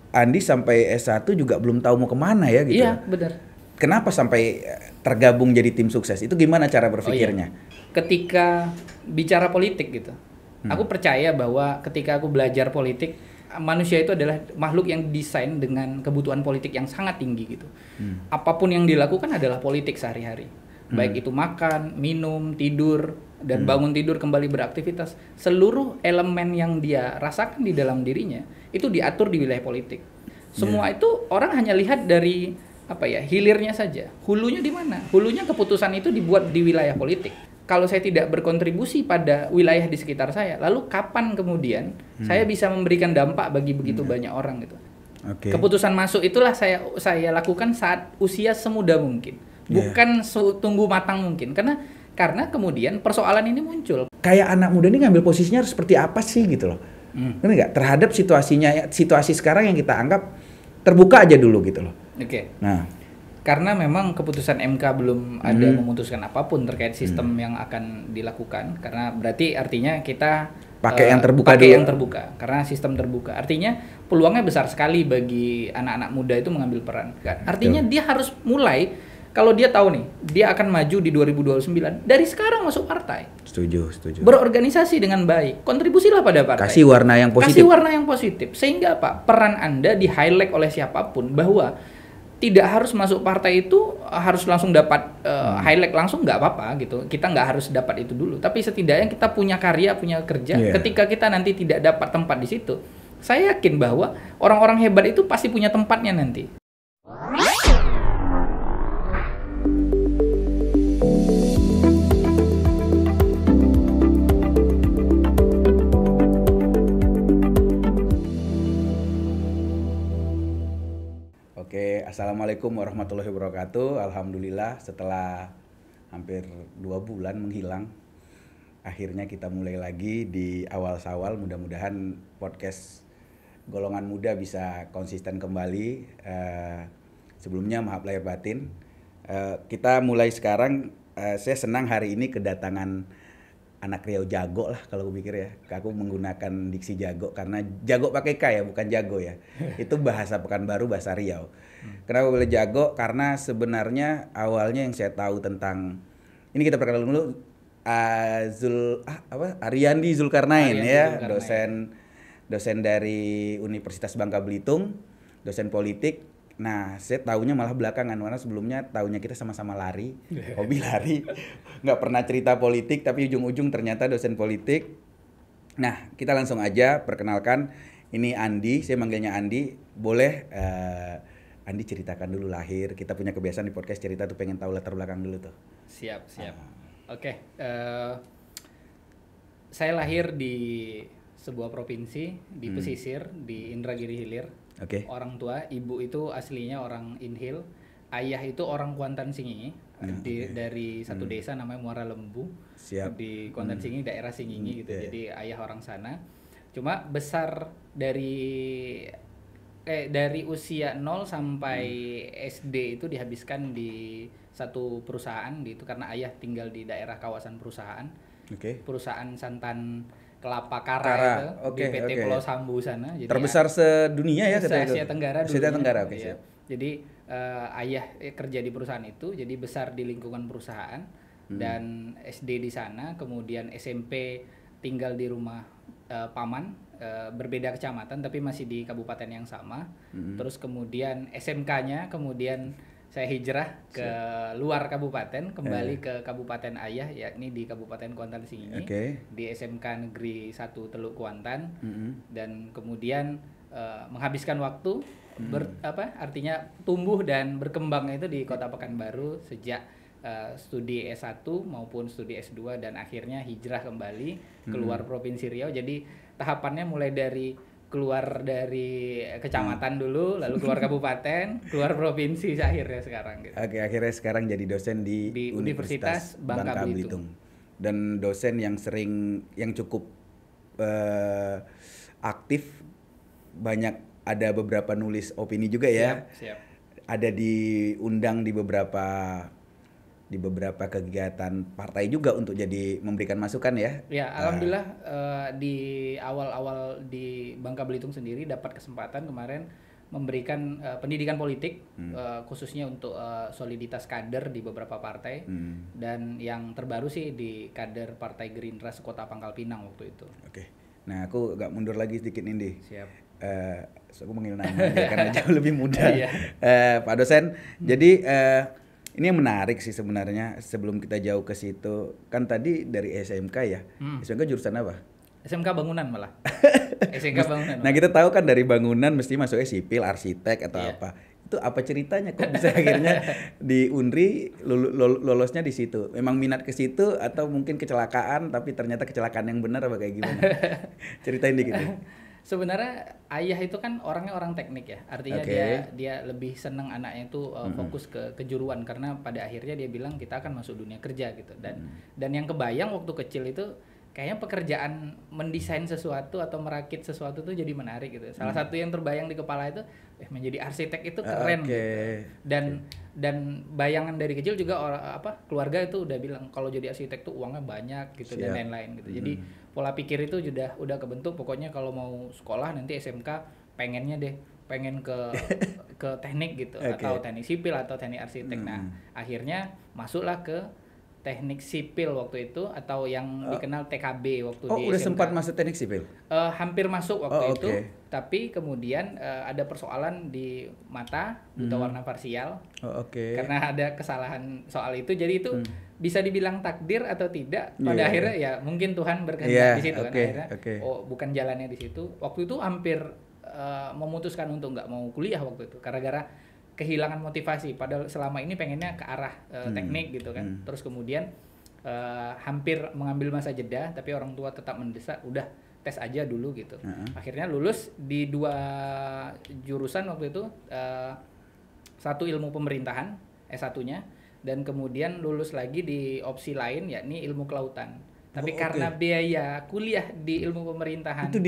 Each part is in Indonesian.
Andi sampai S1 juga belum tahu mau kemana ya gitu. Iya, benar. Kenapa sampai tergabung jadi tim sukses? Itu gimana cara Oh iya. berpikirnya? Ketika bicara politik gitu, aku percaya bahwa ketika aku belajar politik, manusia itu adalah makhluk yang desain dengan kebutuhan politik yang sangat tinggi gitu. Apapun yang dilakukan adalah politik sehari-hari. Baik itu makan, minum, tidur, dan bangun tidur kembali beraktivitas. Seluruh elemen yang dia rasakan di dalam dirinya itu diatur di wilayah politik. Semua itu orang hanya lihat dari hilirnya saja. Hulunya di mana? Hulunya keputusan itu dibuat di wilayah politik. Kalau saya tidak berkontribusi pada wilayah di sekitar saya, lalu kapan kemudian saya bisa memberikan dampak bagi begitu banyak orang gitu. Oke. Keputusan masuk itulah saya lakukan saat usia semuda mungkin, bukan tunggu matang mungkin, karena kemudian persoalan ini muncul. Kayak anak muda ini ngambil posisinya harus seperti apa sih gitu loh. Ngerti nggak? Terhadap situasi sekarang yang kita anggap terbuka aja dulu gitu loh. Oke. Nah, Karena memang keputusan MK belum ada memutuskan apapun terkait sistem yang akan dilakukan, karena berarti artinya kita pakai yang terbuka pakai dulu. yang terbuka, karena sistem terbuka. Artinya peluangnya besar sekali bagi anak-anak muda itu mengambil peran. Artinya dia harus mulai, kalau dia tahu nih, dia akan maju di 2029, dari sekarang masuk partai. Setuju. Berorganisasi dengan baik, kontribusilah pada partai. Kasih warna yang positif. Kasih warna yang positif, sehingga apa? Peran Anda di-highlight oleh siapapun, bahwa tidak harus masuk partai itu harus langsung dapat highlight langsung, nggak apa-apa gitu. Kita nggak harus dapat itu dulu, tapi setidaknya kita punya karya, punya kerja. Ketika kita nanti tidak dapat tempat di situ, saya yakin bahwa orang-orang hebat itu pasti punya tempatnya nanti. Oke, assalamualaikum warahmatullahi wabarakatuh. Alhamdulillah setelah hampir 2 bulan menghilang, akhirnya kita mulai lagi di awal Syawal. Mudah-mudahan podcast Golongan Muda bisa konsisten kembali. Sebelumnya maaf lahir batin. Kita mulai sekarang. Saya senang hari ini kedatangan anak Riau jago lah kalau aku pikir ya. Aku menggunakan diksi jago karena jago pakai K ya, bukan jago ya. Itu bahasa Pekanbaru, bahasa Riau. Kenapa boleh jago? Karena sebenarnya awalnya yang saya tahu tentang ini, kita perkenalan dulu. Ariandi Zulkarnain ya, dosen dari Universitas Bangka Belitung, dosen politik. Nah, saya tahunya malah belakangan, karena sebelumnya tahunya kita sama-sama lari, hobi lari, nggak pernah cerita politik, tapi ujung-ujung ternyata dosen politik. Nah, kita langsung aja perkenalkan, ini Andi, saya manggilnya Andi. Boleh Andi ceritakan dulu lahir, kita punya kebiasaan di podcast cerita tuh pengen tahu latar belakang dulu tuh. Siap. Oke, saya lahir di sebuah provinsi di pesisir, di Indragiri Hilir. Oke. Orang tua, ibu itu aslinya orang Inhil, ayah itu orang Kuantan Singingi, dari satu desa namanya Muara Lembu. Siap. Di Kuantan Singingi, daerah Singingi gitu. Jadi ayah orang sana. Cuma besar dari usia 0 sampai SD itu dihabiskan di satu perusahaan gitu, karena ayah tinggal di daerah kawasan perusahaan. Perusahaan santan kelapa Kara itu di PT Pulau Sambu sana. Jadi terbesar sedunia ya, Asia Tenggara dulunya. Asia Tenggara, oke. Ya. Jadi ayah kerja di perusahaan itu, jadi besar di lingkungan perusahaan dan SD di sana, kemudian SMP tinggal di rumah paman, berbeda kecamatan tapi masih di kabupaten yang sama. Terus kemudian SMK-nya kemudian saya hijrah ke luar kabupaten, kembali ke kabupaten ayah, yakni di Kabupaten Kuantan Singingi, di SMK Negeri 1 Teluk Kuantan. Dan kemudian menghabiskan waktu artinya tumbuh dan berkembang itu di Kota Pekanbaru sejak studi S1 maupun studi S2, dan akhirnya hijrah kembali keluar Provinsi Riau. Jadi tahapannya mulai dari keluar dari kecamatan dulu, lalu keluar kabupaten, keluar provinsi, akhirnya sekarang gitu. Oke, akhirnya sekarang jadi dosen di Universitas Bangka Belitung. Dan dosen yang cukup aktif, banyak, ada beberapa nulis opini juga ya. Siap. Ada diundang di beberapa kegiatan partai juga untuk jadi memberikan masukan ya. Ya, alhamdulillah di awal-awal di Bangka Belitung sendiri dapat kesempatan kemarin memberikan pendidikan politik khususnya untuk soliditas kader di beberapa partai dan yang terbaru sih di kader Partai Gerindra sekota Pangkal Pinang waktu itu. Oke. Nah, aku agak mundur lagi sedikit nih. Siap. So aku manggil nama aja karena jauh lebih muda. Iya. Pak dosen, jadi ini yang menarik sih sebenarnya sebelum kita jauh ke situ. Kan tadi dari SMK ya. SMK jurusan apa? SMK Bangunan malah. SMK Bangunan. Nah, kita tahu kan dari bangunan mesti masuknya sipil, arsitek atau Iya. apa. Itu apa ceritanya kok bisa akhirnya di Unri lolosnya di situ? Memang minat ke situ atau mungkin kecelakaan tapi ternyata kecelakaan yang benar apa kayak gimana? Ceritain dikit deh. Sebenarnya ayah itu kan orangnya orang teknik ya, artinya dia lebih seneng anaknya itu fokus ke kejuruan karena pada akhirnya dia bilang kita akan masuk dunia kerja gitu dan yang kebayang waktu kecil itu kayaknya pekerjaan mendesain sesuatu atau merakit sesuatu tuh jadi menarik gitu. Salah satu yang terbayang di kepala itu menjadi arsitek itu keren gitu. Dan bayangan dari kecil juga keluarga itu udah bilang kalau jadi arsitek tuh uangnya banyak gitu dan lain-lain gitu. Jadi pola pikir itu udah kebentuk. Pokoknya kalau mau sekolah nanti SMK pengen ke teknik gitu atau teknik sipil atau teknik arsitek. Nah, akhirnya masuklah ke teknik sipil waktu itu atau yang dikenal TKB waktu di SMK. Udah sempat masuk teknik sipil? Hampir masuk waktu itu, tapi kemudian ada persoalan di mata, buta warna parsial. Karena ada kesalahan soal itu, jadi itu bisa dibilang takdir atau tidak. Pada akhirnya ya mungkin Tuhan berkehendak di situ kan akhirnya. Bukan jalannya di situ. Waktu itu hampir memutuskan untuk nggak mau kuliah waktu itu, gara-gara kehilangan motivasi. Padahal selama ini pengennya ke arah teknik gitu kan. Terus kemudian hampir mengambil masa jeda, tapi orang tua tetap mendesak, udah tes aja dulu gitu. Akhirnya lulus di 2 jurusan waktu itu, satu ilmu pemerintahan S1-nya, dan kemudian lulus lagi di opsi lain yakni ilmu kelautan. Tapi karena biaya kuliah di ilmu pemerintahan itu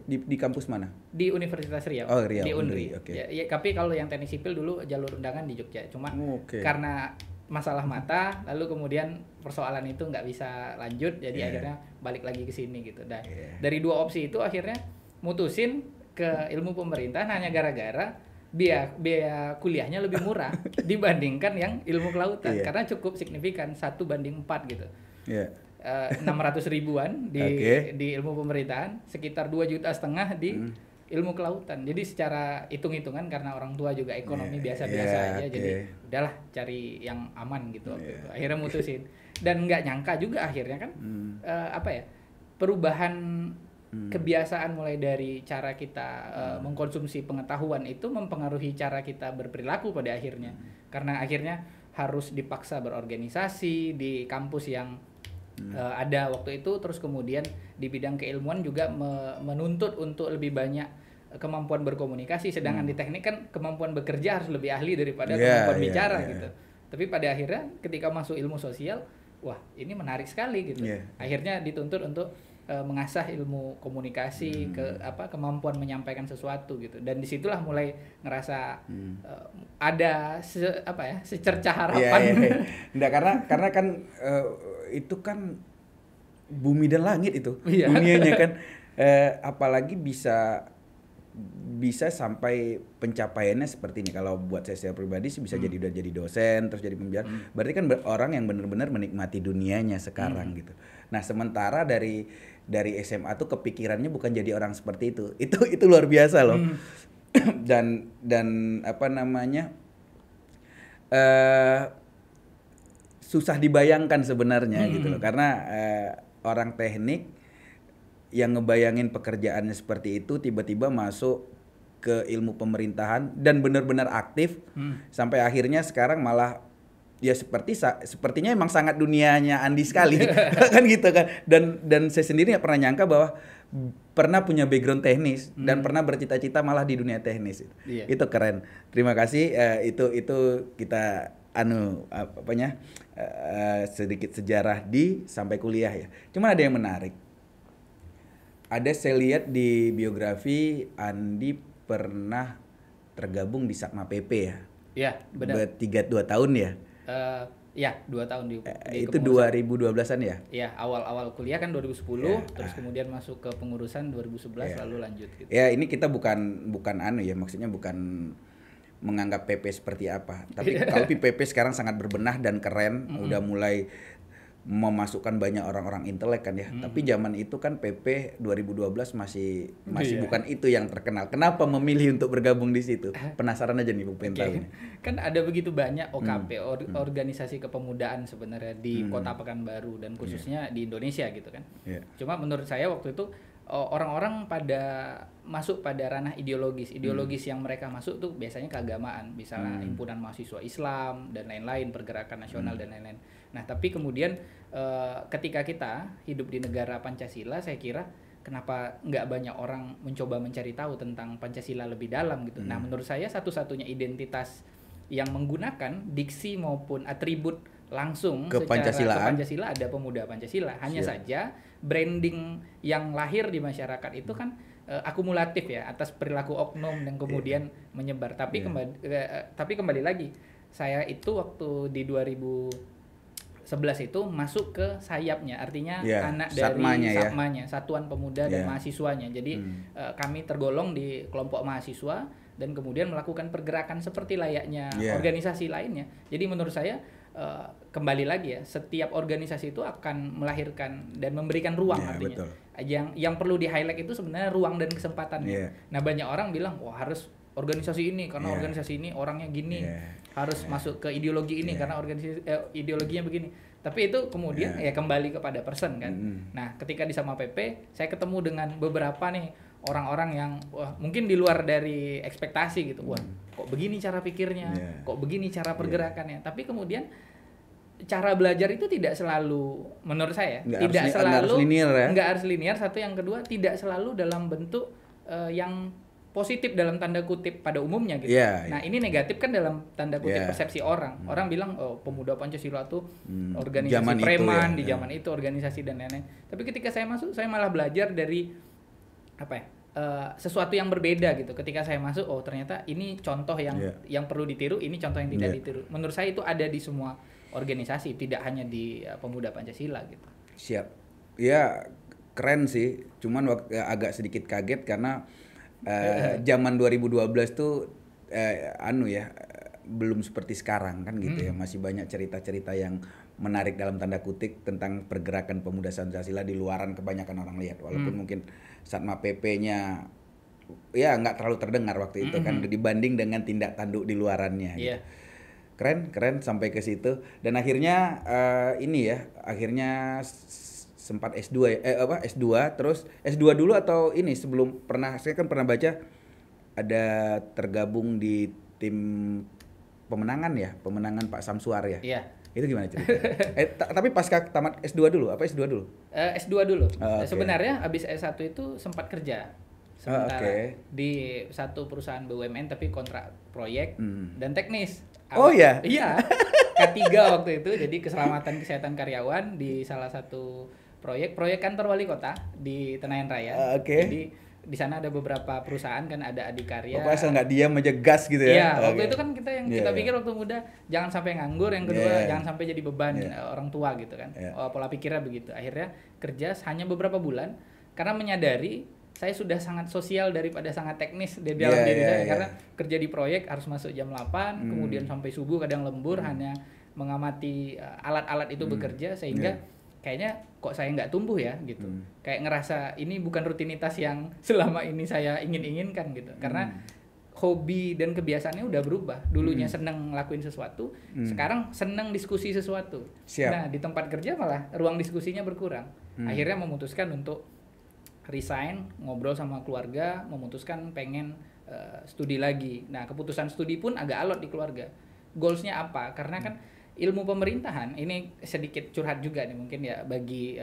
di kampus mana? Di Universitas Riau. Riau. Di Unri. Ya, tapi kalau yang teknik sipil dulu jalur undangan di Jogja. Cuma karena masalah mata, lalu kemudian persoalan itu nggak bisa lanjut, jadi akhirnya balik lagi ke sini gitu. Dan dari 2 opsi itu akhirnya mutusin ke ilmu pemerintahan hanya gara-gara biaya kuliahnya lebih murah dibandingkan yang ilmu kelautan karena cukup signifikan 1:4 gitu. 600 ribuan di ilmu pemerintahan, sekitar 2,5 juta di ilmu kelautan. Jadi secara hitung-hitungan karena orang tua juga ekonomi biasa-biasa aja, jadi udahlah cari yang aman gitu waktu itu. Akhirnya mutusin dan nggak nyangka juga akhirnya kan perubahan kebiasaan mulai dari cara kita mengkonsumsi pengetahuan itu mempengaruhi cara kita berperilaku pada akhirnya. Karena akhirnya harus dipaksa berorganisasi di kampus yang ada waktu itu, terus kemudian di bidang keilmuan juga menuntut untuk lebih banyak kemampuan berkomunikasi, sedangkan di teknik kan kemampuan bekerja harus lebih ahli daripada kemampuan bicara gitu. Tapi pada akhirnya ketika masuk ilmu sosial, wah ini menarik sekali gitu. Akhirnya dituntut untuk mengasah ilmu komunikasi, kemampuan menyampaikan sesuatu gitu. Dan disitulah mulai ngerasa ada secercah harapan. Enggak, karena kan itu kan bumi dan langit itu dunianya kan, apalagi bisa sampai pencapaiannya seperti ini. Kalau buat saya pribadi sih bisa udah jadi dosen terus jadi pembicara, berarti kan orang yang benar-benar menikmati dunianya sekarang gitu. Nah, sementara dari SMA tuh kepikirannya bukan jadi orang seperti itu luar biasa loh. dan apa namanya, susah dibayangkan sebenarnya gitu loh, karena orang teknik yang ngebayangin pekerjaannya seperti itu tiba-tiba masuk ke ilmu pemerintahan dan benar-benar aktif sampai akhirnya sekarang malah ya sepertinya emang sangat dunianya Andi sekali kan gitu kan, dan saya sendiri nggak pernah nyangka bahwa pernah punya background teknis dan pernah bercita-cita malah di dunia teknis. Itu keren. Terima kasih. Itu kita sedikit sejarah sampai kuliah ya. Cuman ada yang menarik. Saya lihat di biografi Andi pernah tergabung di Satma PP ya. Iya, benar. 2 tahun ya. Ya, 2 tahun di Itu kepengurusan. 2012-an ya? Ya, awal-awal kuliah kan 2010, Ya, terus kemudian masuk ke pengurusan 2011, Ya. lalu lanjut gitu. Ya, ini kita bukan anu ya, maksudnya bukan menganggap PP seperti apa. Tapi kalau PP sekarang sangat berbenah dan keren, udah mulai memasukkan banyak orang-orang intelek kan ya. Tapi zaman itu kan PP 2012 masih Iya. bukan itu yang terkenal. Kenapa memilih untuk bergabung di situ? Penasaran aja nih Bu, pengen tahu nih. Kan ada begitu banyak OKP, organisasi kepemudaan sebenarnya di Kota Pekanbaru dan khususnya di Indonesia gitu kan. Iya. Cuma menurut saya waktu itu orang-orang pada masuk pada ranah ideologis. Ideologis yang mereka masuk tuh biasanya keagamaan, misalnya himpunan mahasiswa Islam dan lain-lain, pergerakan nasional dan lain-lain. Nah, tapi kemudian ketika kita hidup di negara Pancasila, saya kira kenapa nggak banyak orang mencoba mencari tahu tentang Pancasila lebih dalam gitu. Nah, menurut saya satu-satunya identitas yang menggunakan diksi maupun atribut langsung secara Kepancasilaan. Pancasila ada pemuda Pancasila. Hanya saja branding yang lahir di masyarakat itu kan akumulatif ya atas perilaku oknum dan kemudian menyebar. Tapi kembali lagi, saya itu waktu di 2011 itu masuk ke sayapnya, artinya anak dari Satmanya, Satuan Pemuda dan Mahasiswanya. Jadi kami tergolong di kelompok mahasiswa dan kemudian melakukan pergerakan seperti layaknya organisasi lainnya. Jadi menurut saya kembali lagi ya, setiap organisasi itu akan melahirkan dan memberikan ruang artinya. Betul. Yang perlu di highlight itu sebenarnya ruang dan kesempatannya. Nah, banyak orang bilang wah harus organisasi ini karena organisasi ini orangnya gini, harus masuk ke ideologi ini karena organisasi ideologinya begini. Tapi itu kemudian ya kembali kepada person kan. Nah, ketika di Sama PP saya ketemu dengan beberapa nih orang-orang yang wah mungkin di luar dari ekspektasi gitu. Wah, kok begini cara pikirnya, kok begini cara pergerakannya. Tapi kemudian cara belajar itu tidak selalu, menurut saya Nggak harus linear. Satu, yang kedua tidak selalu dalam bentuk yang positif dalam tanda kutip pada umumnya gitu. Nah, ini negatif kan dalam tanda kutip persepsi orang. Orang bilang oh pemuda Pancasila tuh organisasi preman di zaman itu, organisasi dan lain-lain. Tapi ketika saya masuk, saya malah belajar dari sesuatu yang berbeda gitu. Ketika saya masuk, oh ternyata ini contoh yang perlu ditiru, ini contoh yang tidak ditiru. Menurut saya itu ada di semua organisasi, tidak hanya di pemuda Pancasila gitu. Siap. Ya keren sih. Cuman agak sedikit kaget karena zaman 2012 tuh belum seperti sekarang kan gitu ya. Masih banyak cerita-cerita yang menarik dalam tanda kutip tentang pergerakan pemuda Pancasila di luaran kebanyakan orang lihat. Walaupun mungkin Satma PP-nya ya nggak terlalu terdengar waktu itu kan dibanding dengan tindak tanduk di luarannya gitu. Keren sampai ke situ dan akhirnya akhirnya sempat S2 S2 terus S2 dulu atau ini sebelum saya kan pernah baca ada tergabung di tim pemenangan Pak Samsuar ya. Iya. Itu gimana ceritanya? Tapi pasca tamat S2 dulu, S2 dulu? S2 dulu. Sebenarnya habis S1 itu sempat kerja sementara di satu perusahaan BUMN tapi kontrak proyek dan teknis. Iya. K3 waktu itu, jadi keselamatan kesehatan karyawan di salah satu proyek kantor wali kota di Tenayan Raya. Jadi di sana ada beberapa perusahaan kan, ada Adikarya. Pokoknya asal nggak diam aja gas gitu ya. Iya, waktu itu kan kita pikir waktu muda jangan sampai nganggur, yang kedua jangan sampai jadi beban orang tua gitu kan. Pola pikirnya begitu. Akhirnya kerja hanya beberapa bulan karena menyadari saya sudah sangat sosial daripada sangat teknis di dalam diri saya karena kerja di proyek harus masuk jam 8, kemudian sampai subuh kadang lembur hanya mengamati alat-alat itu bekerja sehingga kayaknya kok saya nggak tumbuh ya gitu. Kayak ngerasa ini bukan rutinitas yang selama ini saya inginkan gitu. Karena hobi dan kebiasaannya udah berubah. Dulunya seneng ngelakuin sesuatu, sekarang seneng diskusi sesuatu. Nah, di tempat kerja malah ruang diskusinya berkurang. Akhirnya memutuskan untuk resign, ngobrol sama keluarga, memutuskan pengen studi lagi. Nah, keputusan studi pun agak alot di keluarga. Goalsnya apa? Karena kan ilmu pemerintahan, ini sedikit curhat juga nih mungkin ya bagi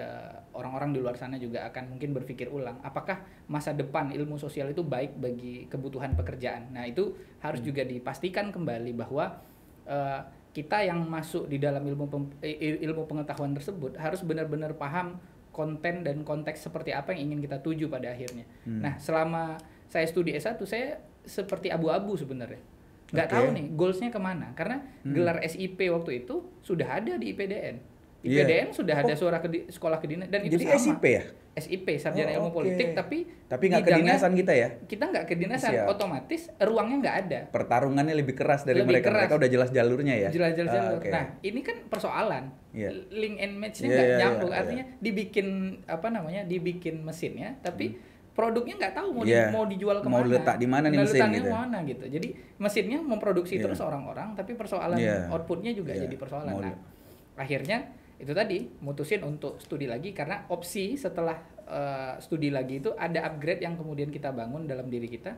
orang-orang di luar sana juga akan mungkin berpikir ulang. Apakah masa depan ilmu sosial itu baik bagi kebutuhan pekerjaan? Nah, itu harus juga dipastikan kembali bahwa kita yang masuk di dalam ilmu pengetahuan tersebut harus benar-benar paham konten dan konteks seperti apa yang ingin kita tuju pada akhirnya. Nah, selama saya studi S1 saya seperti abu-abu sebenarnya. Nggak Oke. tahu nih goalsnya kemana, karena gelar SIP waktu itu sudah ada di IPDN. IPDN sudah ada sekolah kedinasan dan itu Jadi sama. SIP ya? SIP, Sarjana Ilmu Oke. Politik, tapi nggak bidangnya kedinasan kita ya? kita nggak kedinasan, Siap. otomatis ruangnya nggak ada. Pertarungannya lebih keras dari Lebih mereka. keras. Mereka udah jelas jalurnya ya? Jelas-jelas Ah, jalur. oke. Nah, ini kan persoalan. Iya. Link and match-nya Iya, nggak iya, nyambung. iya, Artinya dibikin dibikin mesinnya, tapi produknya nggak tahu Iya. mau dijual kemana. Mau letak di mana nih mesin letaknya gitu. mana gitu. Jadi mesinnya memproduksi Iya. terus orang-orang, tapi persoalan Iya. outputnya juga Iya. jadi persoalan. Mau Nah, akhirnya itu tadi mutusin untuk studi lagi karena opsi setelah studi lagi itu ada upgrade yang kemudian kita bangun dalam diri kita.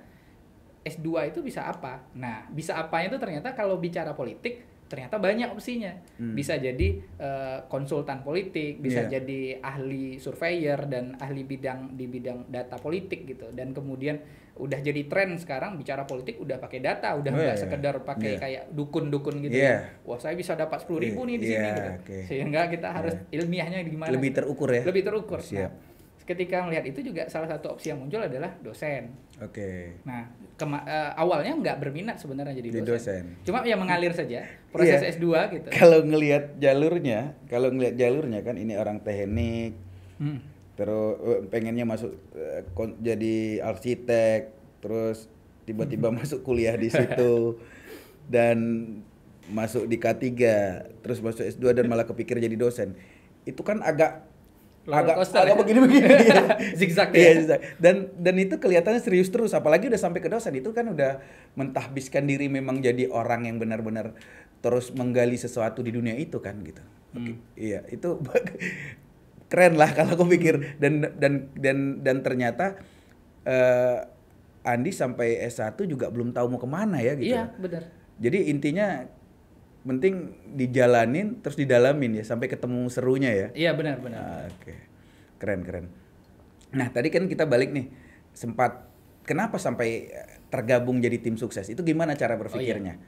S2 itu bisa apa? Nah, bisa apanya itu ternyata kalau bicara politik ternyata banyak opsinya. Bisa jadi konsultan politik, bisa Iya. jadi ahli surveyor dan ahli di bidang data politik gitu. Dan kemudian udah jadi tren sekarang bicara politik udah pakai data, udah nggak sekedar pakai kayak dukun-dukun gitu ya. Wah, saya bisa dapat 10.000 nih di sini gitu. Sehingga kita harus ilmiahnya gimana? Lebih terukur ya? Lebih terukur. Siap. Nah, ketika melihat itu juga salah satu opsi yang muncul adalah dosen. Oke. Nah, awalnya nggak berminat sebenarnya jadi dosen. Cuma ya mengalir saja proses Iya. S2 gitu. Kalau ngelihat jalurnya kan ini orang teknik, terus pengennya masuk jadi arsitek, terus tiba-tiba masuk kuliah di situ dan masuk di K3, terus masuk S2 dan malah kepikir jadi dosen. Itu kan agak begini-begini. Zigzag Iya, ya. zigzag. Dan itu kelihatannya serius terus, apalagi udah sampai ke dosen. Itu kan udah mentahbiskan diri memang jadi orang yang benar-benar terus menggali sesuatu di dunia itu kan gitu. Oke. Iya, itu keren lah kalau aku pikir dan ternyata Andi sampai S1 juga belum tahu mau kemana ya gitu. Iya, benar. Jadi intinya penting dijalanin terus didalamin ya sampai ketemu serunya ya. Iya, benar. Oke. Keren. Nah, tadi kan kita balik nih. Kenapa sampai tergabung jadi tim sukses? Itu gimana cara berpikirnya?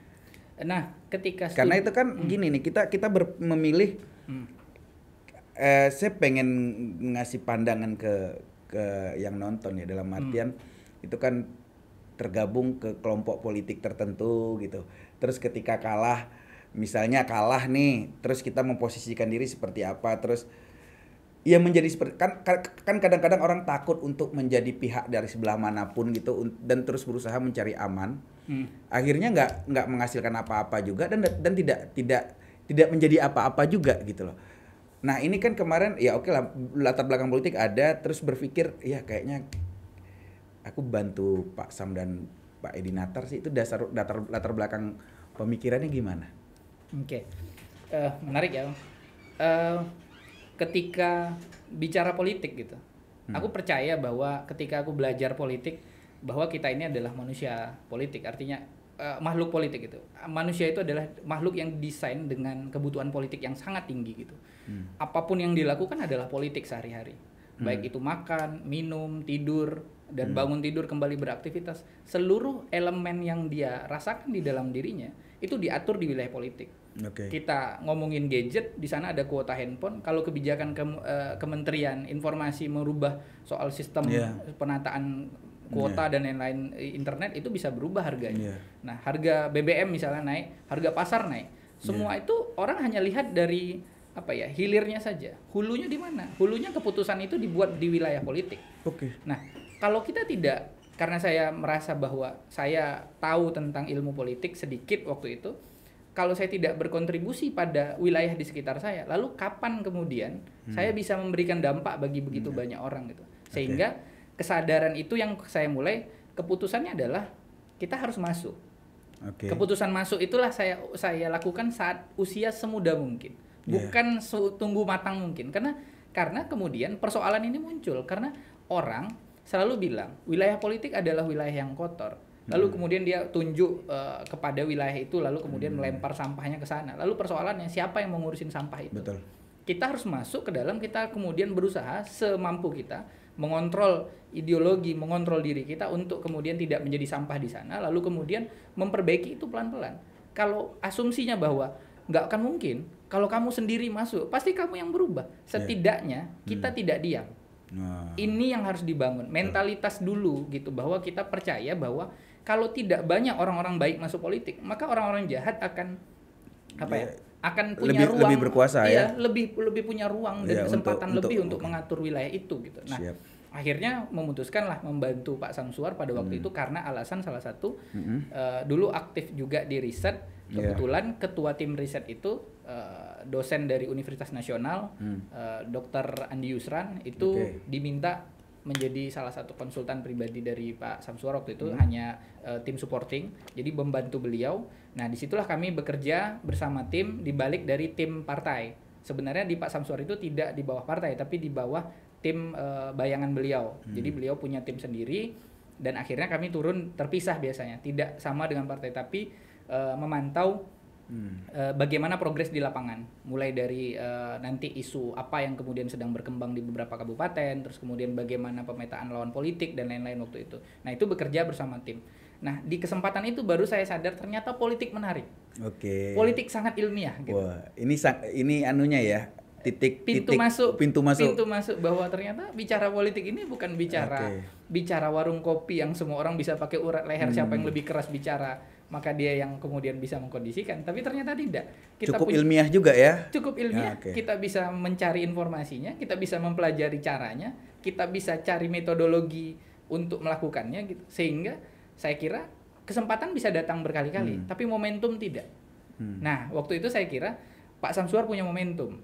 Nah, ketika Karena itu kan gini nih, kita memilih saya pengen ngasih pandangan ke yang nonton ya, dalam artian itu kan tergabung ke kelompok politik tertentu gitu. Terus ketika misalnya kalah nih, terus kita memposisikan diri seperti apa, terus ya menjadi seperti kan kadang-kadang orang takut untuk menjadi pihak dari sebelah manapun gitu dan terus berusaha mencari aman. Akhirnya nggak menghasilkan apa-apa juga dan tidak menjadi apa-apa juga gitu loh. Nah, ini kan kemarin ya oke lah, latar belakang politik ada, terus berpikir ya kayaknya aku bantu Pak Sam dan Pak Edi Natar sih, itu latar belakang pemikirannya gimana? Oke. Menarik ya. Ketika bicara politik gitu, aku percaya bahwa ketika aku belajar politik, bahwa kita ini adalah manusia politik, artinya makhluk politik gitu. Manusia itu adalah makhluk yang desain dengan kebutuhan politik yang sangat tinggi gitu. Apapun yang dilakukan adalah politik sehari-hari. Baik itu makan, minum, tidur, dan bangun tidur kembali beraktivitas. Seluruh elemen yang dia rasakan di dalam dirinya itu diatur di wilayah politik. Kita ngomongin gadget, di sana ada kuota handphone. Kalau kebijakan Kementerian Informasi merubah soal sistem penataan kuota dan lain-lain internet, itu bisa berubah harganya. Nah, harga BBM misalnya naik, harga pasar naik. Semua itu orang hanya lihat dari hilirnya saja. Hulunya di mana? Hulunya keputusan itu dibuat di wilayah politik. Nah, kalau kita tidak, karena saya merasa bahwa saya tahu tentang ilmu politik sedikit waktu itu, kalau saya tidak berkontribusi pada wilayah di sekitar saya, lalu kapan kemudian saya bisa memberikan dampak bagi begitu banyak orang gitu. Sehingga kesadaran itu yang saya mulai, keputusannya adalah kita harus masuk. Keputusan masuk itulah saya lakukan saat usia semuda mungkin. Bukan tunggu matang mungkin. Karena kemudian persoalan ini muncul karena orang selalu bilang wilayah politik adalah wilayah yang kotor. Lalu kemudian dia tunjuk kepada wilayah itu, lalu kemudian melempar sampahnya ke sana. Lalu persoalannya siapa yang mengurusin sampah itu? Betul. Kita harus masuk ke dalam, kita kemudian berusaha semampu kita mengontrol ideologi, mengontrol diri kita untuk kemudian tidak menjadi sampah di sana, lalu kemudian memperbaiki itu pelan-pelan. Kalau asumsinya bahwa nggak akan mungkin, kalau kamu sendiri masuk, pasti kamu yang berubah. Setidaknya kita tidak diam. Ini yang harus dibangun, mentalitas dulu gitu, bahwa kita percaya bahwa kalau tidak banyak orang-orang baik masuk politik, maka orang-orang jahat akan akan punya ruang, lebih berkuasa ya, lebih punya ruang dan kesempatan lebih untuk mengatur wilayah itu gitu. Nah, akhirnya memutuskanlah membantu Pak Samsuar pada waktu itu karena alasan salah satu dulu aktif juga di riset. Kebetulan ketua tim riset itu dosen dari Universitas Nasional, Dr. Andi Yusran itu diminta menjadi salah satu konsultan pribadi dari Pak Samsuar waktu itu, hanya tim supporting, jadi membantu beliau. Nah, disitulah kami bekerja bersama tim dibalik dari tim partai. Sebenarnya di Pak Samsuar itu tidak di bawah partai, tapi di bawah tim bayangan beliau. Jadi beliau punya tim sendiri, dan akhirnya kami turun terpisah biasanya, tidak sama dengan partai, tapi memantau bagaimana progres di lapangan, mulai dari nanti isu apa yang kemudian sedang berkembang di beberapa kabupaten, terus kemudian bagaimana pemetaan lawan politik dan lain-lain waktu itu. Nah, itu bekerja bersama tim. Nah, di kesempatan itu baru saya sadar ternyata politik menarik. Politik sangat ilmiah gitu. Wah, ini anunya ya, pintu masuk bahwa ternyata bicara politik ini bukan bicara warung kopi yang semua orang bisa pakai urat leher siapa yang lebih keras bicara, maka dia yang kemudian bisa mengkondisikan, tapi ternyata tidak. Cukup ilmiah juga ya? Cukup ilmiah, kita bisa mencari informasinya, kita bisa mempelajari caranya, kita bisa cari metodologi untuk melakukannya gitu. Sehingga saya kira kesempatan bisa datang berkali-kali, tapi momentum tidak. Nah, waktu itu saya kira Pak Samsuar punya momentum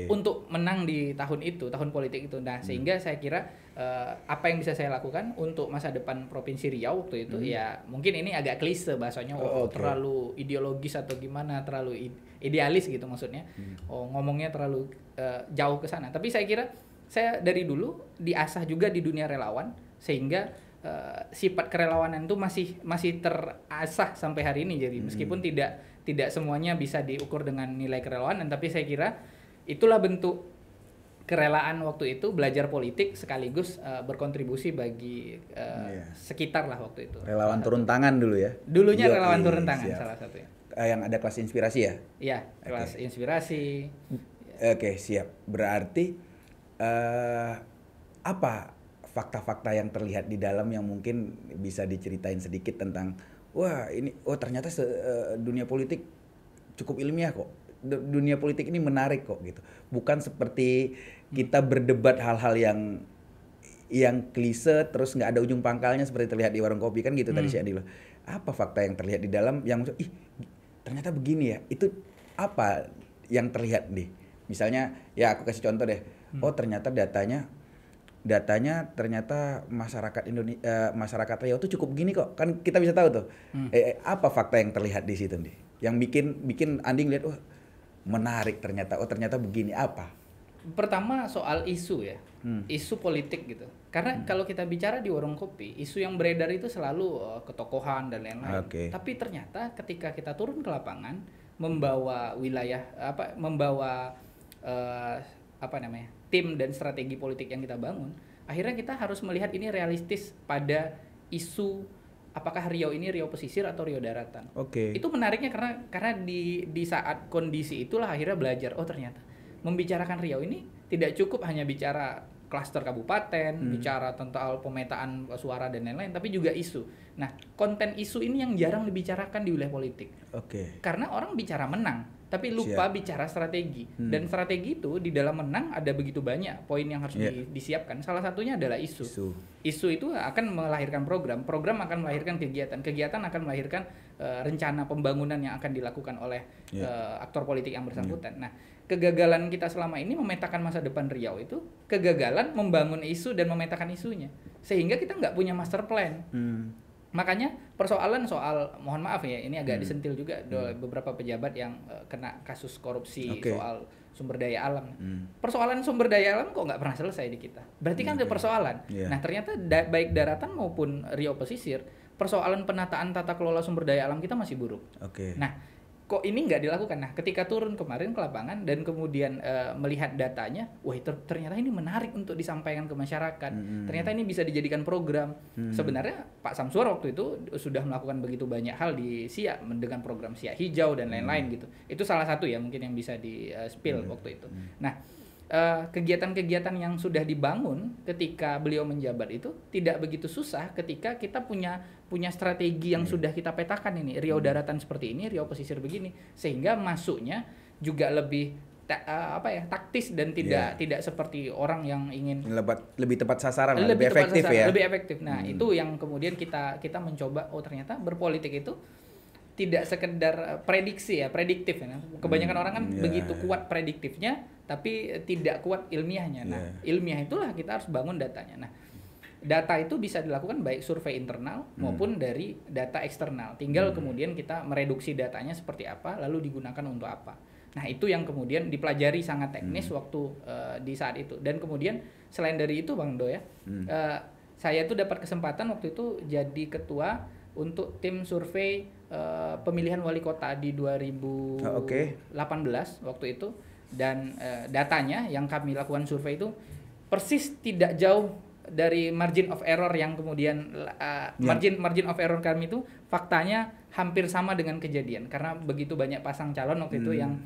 untuk menang di tahun itu, tahun politik itu. Nah, sehingga saya kira apa yang bisa saya lakukan untuk masa depan Provinsi Riau waktu itu, ya mungkin ini agak klise bahasanya, terlalu ideologis atau gimana, terlalu idealis gitu maksudnya. Ngomongnya terlalu jauh ke sana. Tapi saya kira saya dari dulu diasah juga di dunia relawan, sehingga sifat kerelawanan itu masih terasah sampai hari ini. Jadi meskipun tidak semuanya bisa diukur dengan nilai kerelawanan, tapi saya kira itulah bentuk kerelaan waktu itu, belajar politik sekaligus berkontribusi bagi sekitar lah waktu itu. Relawan turun tangan dulu ya? Dulunya relawan turun tangan salah satunya. Yang ada kelas inspirasi ya? Iya, kelas inspirasi. Oke, siap. Berarti apa fakta-fakta yang terlihat di dalam yang mungkin bisa diceritain sedikit tentang ternyata dunia politik cukup ilmiah kok, dunia politik ini menarik kok gitu, bukan seperti kita berdebat hal-hal yang klise terus nggak ada ujung pangkalnya seperti terlihat di warung kopi kan gitu. Tadi si Adi loh, apa fakta yang terlihat di dalam yang ternyata begini ya, itu apa yang terlihat nih, misalnya ya aku kasih contoh deh, ternyata datanya ternyata masyarakat Riau tuh cukup gini kok, kan kita bisa tahu tuh. Apa fakta yang terlihat di situ nih yang bikin Andi lihat menarik, ternyata begini? Apa? Pertama soal isu ya, isu politik gitu, karena kalau kita bicara di warung kopi, isu yang beredar itu selalu ketokohan dan lain-lain. Tapi ternyata ketika kita turun ke lapangan membawa tim dan strategi politik yang kita bangun, akhirnya kita harus melihat ini realistis pada isu apakah Riau ini Riau pesisir atau Riau daratan. Itu menariknya karena di saat kondisi itulah akhirnya belajar, ternyata membicarakan Riau ini tidak cukup hanya bicara klaster kabupaten, bicara tentang pemetaan suara dan lain-lain, tapi juga isu. Nah, konten isu ini yang jarang dibicarakan di wilayah politik. Karena orang bicara menang, tapi lupa bicara strategi. Dan strategi itu di dalam menang ada begitu banyak poin yang harus disiapkan. Salah satunya adalah isu. Isu itu akan melahirkan program akan melahirkan kegiatan akan melahirkan rencana pembangunan yang akan dilakukan oleh aktor politik yang bersangkutan. Nah, kegagalan kita selama ini memetakan masa depan Riau itu kegagalan membangun isu dan memetakan isunya, sehingga kita nggak punya master plan. Makanya persoalan soal, mohon maaf ya, ini agak disentil juga beberapa pejabat yang kena kasus korupsi soal sumber daya alam. Persoalan sumber daya alam kok nggak pernah selesai di kita. Berarti kan ada persoalan. Nah, ternyata baik daratan maupun Riau pesisir, persoalan penataan tata kelola sumber daya alam kita masih buruk. Nah, kok ini nggak dilakukan? Nah, ketika turun kemarin ke lapangan dan kemudian melihat datanya, ternyata ini menarik untuk disampaikan ke masyarakat. Ternyata ini bisa dijadikan program. Sebenarnya Pak Samsuar waktu itu sudah melakukan begitu banyak hal di Siak dengan program Siak Hijau dan lain-lain gitu. Itu salah satu ya mungkin yang bisa di spill waktu itu. Nah, kegiatan-kegiatan yang sudah dibangun ketika beliau menjabat itu tidak begitu susah ketika kita punya strategi yang sudah kita petakan ini, Riau daratan seperti ini, Riau pesisir begini, sehingga masuknya juga lebih taktis dan tidak seperti orang yang ingin lebih tepat sasaran, lebih efektif ya. Lebih efektif. Nah, itu yang kemudian kita mencoba, ternyata berpolitik itu tidak sekedar prediktif ya. Kebanyakan orang kan begitu kuat prediktifnya tapi tidak kuat ilmiahnya. Nah, ilmiah itulah kita harus bangun datanya. Nah, data itu bisa dilakukan baik survei internal maupun dari data eksternal. Tinggal kemudian kita mereduksi datanya seperti apa lalu digunakan untuk apa. Nah, itu yang kemudian dipelajari sangat teknis waktu di saat itu. Dan kemudian selain dari itu Bang Do ya, saya tuh dapat kesempatan waktu itu jadi ketua untuk tim survei pemilihan wali kota di 2018 waktu itu, dan datanya yang kami lakukan survei itu persis tidak jauh dari margin of error yang kemudian margin of error kami itu faktanya hampir sama dengan kejadian, karena begitu banyak pasang calon waktu itu yang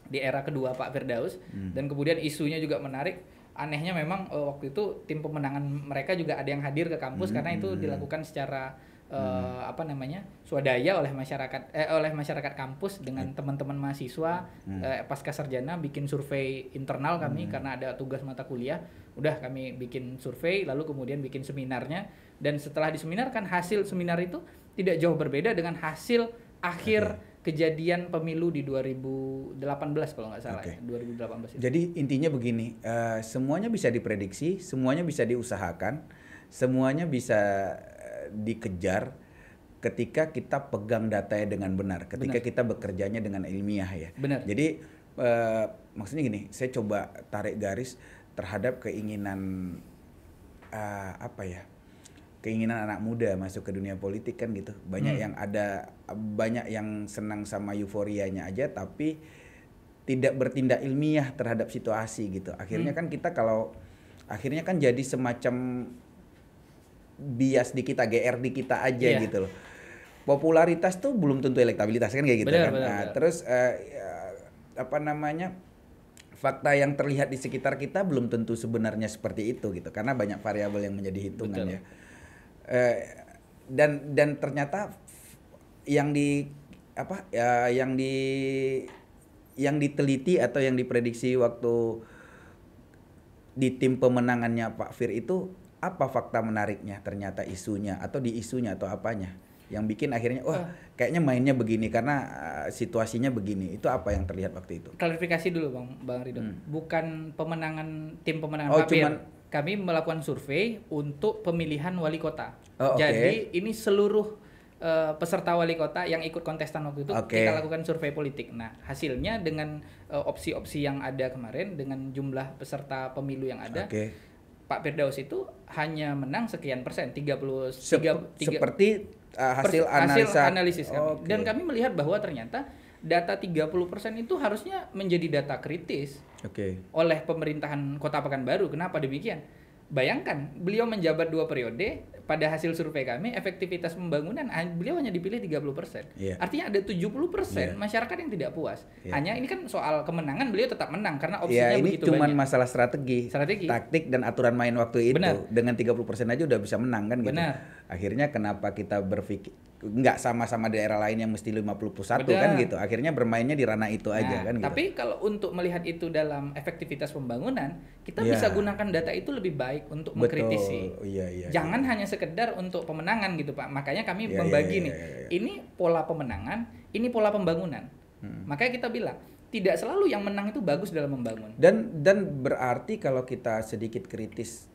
di era kedua Pak Firdaus, dan kemudian isunya juga menarik. Anehnya memang waktu itu tim pemenangan mereka juga ada yang hadir ke kampus karena itu dilakukan secara swadaya oleh masyarakat kampus dengan teman-teman mahasiswa pasca sarjana bikin survei internal kami karena ada tugas mata kuliah. Udah kami bikin survei lalu kemudian bikin seminarnya, dan setelah diseminarkan hasil seminar itu tidak jauh berbeda dengan hasil akhir kejadian pemilu di 2018 kalau nggak salah ya, 2018 itu. Jadi intinya begini, semuanya bisa diprediksi, semuanya bisa diusahakan, semuanya bisa dikejar ketika kita pegang datanya dengan benar, ketika kita bekerjanya dengan ilmiah ya. Benar. Jadi maksudnya gini, saya coba tarik garis terhadap keinginan keinginan anak muda masuk ke dunia politik kan gitu. Banyak yang senang sama euforianya aja tapi tidak bertindak ilmiah terhadap situasi gitu. Akhirnya kan kita akhirnya kan jadi semacam bias di kita, GR di kita aja gitu loh. Popularitas tuh belum tentu elektabilitas kan kayak gitu kan. Terus fakta yang terlihat di sekitar kita belum tentu sebenarnya seperti itu gitu, karena banyak variabel yang menjadi hitungan ya. Dan ternyata yang diteliti atau yang diprediksi waktu di tim pemenangannya Pak Fir itu apa fakta menariknya, ternyata isunya atau di isunya atau apanya yang bikin akhirnya kayaknya mainnya begini karena situasinya begini. Itu apa yang terlihat waktu itu? Klarifikasi dulu Bang Ridho. Bukan tim pemenangan Pak Fir. Kami melakukan survei untuk pemilihan wali kota. Jadi ini seluruh peserta wali kota yang ikut kontestan waktu itu kita lakukan survei politik. Nah, hasilnya dengan opsi-opsi yang ada kemarin dengan jumlah peserta pemilu yang ada, Pak Firdaus itu hanya menang sekian persen, 33 seperti hasil analisis kami. Dan kami melihat bahwa ternyata data 30% itu harusnya menjadi data kritis oleh pemerintahan Kota Pekanbaru. Kenapa demikian? Bayangkan, beliau menjabat 2 periode, pada hasil survei kami, efektivitas pembangunan beliau hanya dipilih 30%. Artinya ada 70% masyarakat yang tidak puas. Hanya ini kan soal kemenangan, beliau tetap menang karena opsinya begitu banyak. Ini cuma masalah strategi, taktik dan aturan main waktu itu. Dengan 30% aja udah bisa menang kan gitu. Akhirnya kenapa kita berpikir nggak sama-sama daerah lain yang mesti 51 kan gitu. Akhirnya bermainnya di ranah itu aja kan gitu. Tapi kalau untuk melihat itu dalam efektivitas pembangunan, kita bisa gunakan data itu lebih baik untuk mengkritisi. Jangan hanya sekedar untuk pemenangan gitu Pak. Makanya kami membagi ini pola pemenangan, ini pola pembangunan. Makanya kita bilang tidak selalu yang menang itu bagus dalam membangun. Dan berarti kalau kita sedikit kritis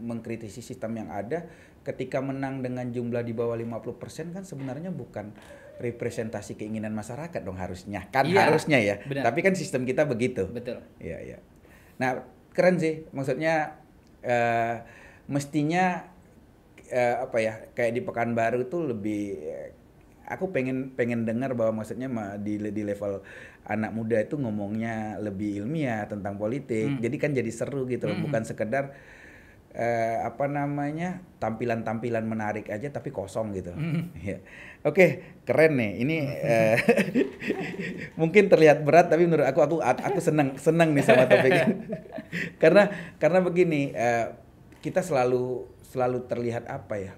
mengkritisi sistem yang ada, ketika menang dengan jumlah di bawah 50% kan sebenarnya bukan representasi keinginan masyarakat dong harusnya. Harusnya ya. Benar. Tapi kan sistem kita begitu. Betul. Iya. Nah, keren sih. Maksudnya mestinya kayak di Pekanbaru itu lebih aku pengen dengar bahwa maksudnya di level anak muda itu ngomongnya lebih ilmiah tentang politik. Jadi kan jadi seru gitu loh, bukan sekedar apa namanya, tampilan-tampilan menarik aja tapi kosong gitu. Ya. Oke, keren nih. Ini mungkin terlihat berat tapi menurut aku senang nih sama topik ini. karena begini, kita selalu terlihat apa ya?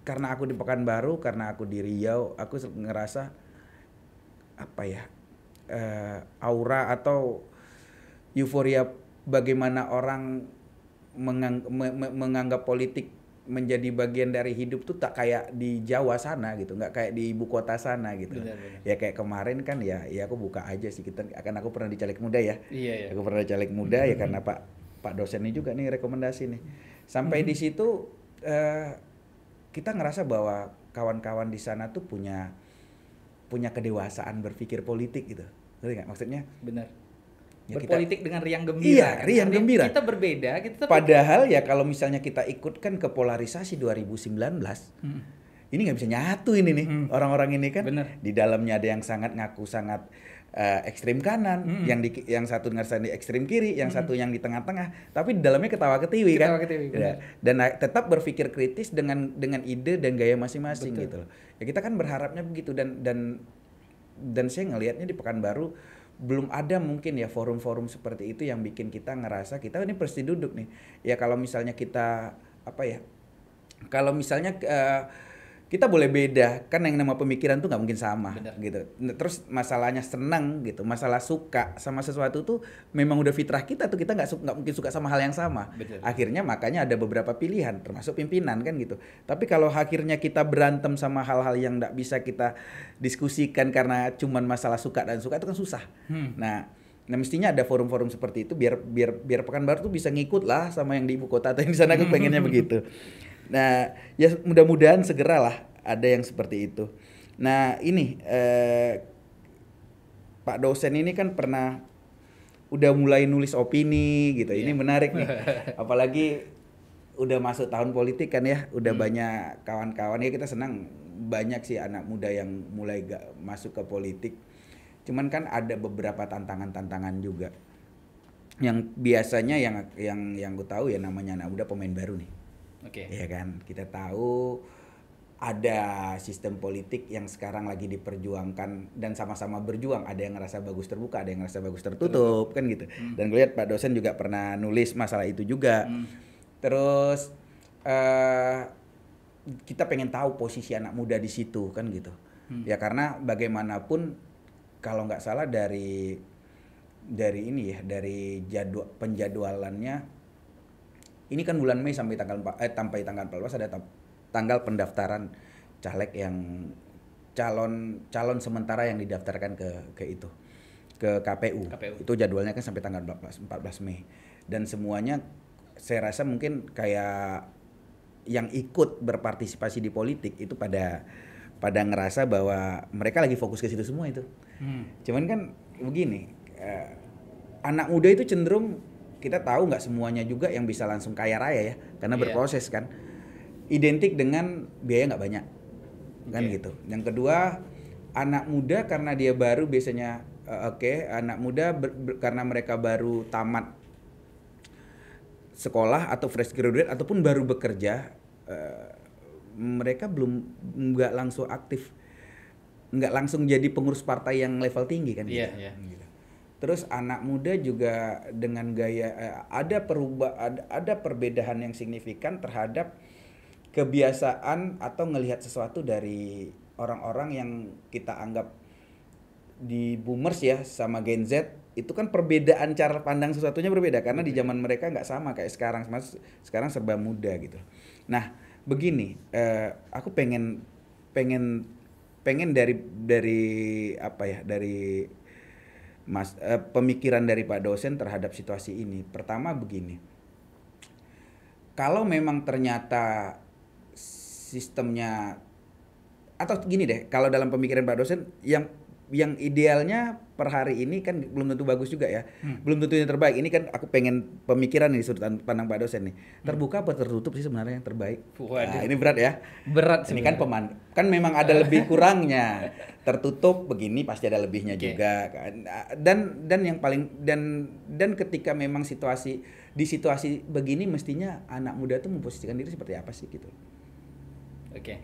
Karena aku di Pekanbaru, karena aku di Riau, aku ngerasa apa ya? Aura atau euforia bagaimana orang menganggap politik menjadi bagian dari hidup tuh tak kayak di Jawa sana gitu, nggak kayak di ibu kota sana gitu. Benar. Ya kayak kemarin kan ya aku buka aja sih, aku pernah di Caleg Muda ya. Iya. Aku pernah di Caleg Muda ya karena Pak dosen ini juga nih rekomendasi nih. Sampai di situ kita ngerasa bahwa kawan-kawan di sana tuh punya kedewasaan berpikir politik gitu. Ngerti nggak maksudnya? Benar. Ya berpolitik dengan riang gembira. Iya, riang gembira. Kita berbeda, Padahal ya kalau misalnya kita ikutkan ke polarisasi 2019, ini nggak bisa nyatu ini nih orang-orang ini kan. Bener. Di dalamnya ada yang ngaku sangat ekstrem kanan, yang satu ngerasa di ekstrem kiri, yang satu yang di tengah-tengah, tapi di dalamnya ketawa ketiwi kan. Ya. Dan tetap berpikir kritis dengan ide dan gaya masing-masing. Betul. Gitu loh. Ya kita kan berharapnya begitu dan saya ngelihatnya di Pekanbaru belum ada mungkin ya forum-forum seperti itu yang bikin kita ngerasa kita ini pasti duduk nih. Ya kalau misalnya kita kalau misalnya kita boleh beda, kan yang nama pemikiran tuh nggak mungkin sama. Benar. Gitu. Terus masalahnya senang gitu, masalah suka sama sesuatu tuh memang udah fitrah kita tuh, kita nggak mungkin suka sama hal yang sama. Betul. Akhirnya makanya ada beberapa pilihan, termasuk pimpinan kan gitu. Tapi kalau akhirnya kita berantem sama hal-hal yang nggak bisa kita diskusikan karena cuman masalah suka dan suka itu kan susah. Nah mestinya ada forum-forum seperti itu biar Pekanbaru tuh bisa ngikut lah sama yang di ibu kota atau yang di sana, aku pengennya begitu. Nah, ya mudah-mudahan segeralah ada yang seperti itu. Nah, ini Pak dosen ini kan udah mulai nulis opini gitu. Ini menarik nih. Apalagi udah masuk tahun politik kan ya, udah banyak kawan-kawan ya, kita senang banyak sih anak muda yang mulai masuk ke politik. Cuman kan ada beberapa tantangan-tantangan juga. Yang biasanya yang gue tahu ya namanya anak muda pemain baru nih. Ya kan, kita tahu ada sistem politik yang sekarang lagi diperjuangkan dan sama-sama berjuang. Ada yang ngerasa bagus terbuka, ada yang ngerasa bagus tertutup, kan gitu. Dan gue lihat Pak dosen juga pernah nulis masalah itu juga. Terus kita pengen tahu posisi anak muda di situ kan gitu. Ya karena bagaimanapun kalau nggak salah dari penjadwalannya. Ini kan bulan Mei sampai tanggal 14 ada tanggal pendaftaran caleg yang calon sementara yang didaftarkan ke KPU. Itu jadwalnya kan sampai tanggal 14 Mei. Dan semuanya saya rasa mungkin kayak yang ikut berpartisipasi di politik itu pada ngerasa bahwa mereka lagi fokus ke situ semua itu. Cuman kan begini, anak muda itu cenderung kita tahu nggak semuanya juga yang bisa langsung kaya raya ya, karena berproses kan. Identik dengan biaya nggak banyak, kan gitu. Yang kedua, anak muda karena dia baru biasanya anak muda karena mereka baru tamat sekolah atau fresh graduate ataupun baru bekerja, mereka nggak langsung aktif, nggak langsung jadi pengurus partai yang level tinggi kan. Gitu. Terus anak muda juga dengan gaya ada perbedaan yang signifikan terhadap kebiasaan atau ngelihat sesuatu dari orang-orang yang kita anggap di boomers ya sama Gen Z. Itu kan perbedaan cara pandang sesuatunya berbeda karena di zaman mereka nggak sama kayak sekarang serba muda gitu. Nah begini, aku pengen dari pemikiran dari Pak dosen terhadap situasi ini. Pertama begini, kalau memang ternyata sistemnya atau gini deh, kalau dalam pemikiran Pak dosen yang yang idealnya per hari ini kan belum tentu bagus juga ya. Belum tentu yang terbaik. Ini kan aku pengen pemikiran nih sudut pandang Pak dosen nih. Terbuka apa tertutup sih sebenarnya yang terbaik? Nah, ini berat ya. Berat ini kan kan memang ada lebih kurangnya. Tertutup begini pasti ada lebihnya juga kan. Dan yang paling dan ketika memang di situasi begini mestinya anak muda tuh memposisikan diri seperti apa sih gitu. Oke.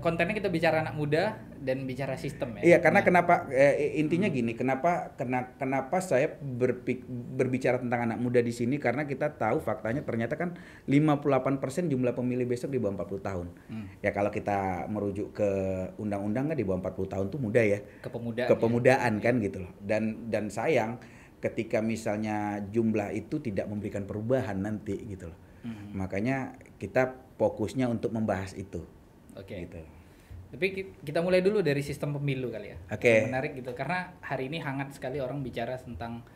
Kontennya kita bicara anak muda dan bicara sistem ya. Iya, karena kenapa intinya gini, kenapa saya berbicara tentang anak muda di sini, karena kita tahu faktanya ternyata kan 58% jumlah pemilih besok di bawah 40 tahun. Ya kalau kita merujuk ke undang-undang kan di bawah 40 tahun tuh muda ya. Kepemudaan kan gitu loh. Dan sayang ketika misalnya jumlah itu tidak memberikan perubahan nanti gitu loh. Makanya kita fokusnya untuk membahas itu. Gitu. Tapi kita mulai dulu dari sistem pemilu kali ya. Menarik gitu karena hari ini hangat sekali orang bicara tentang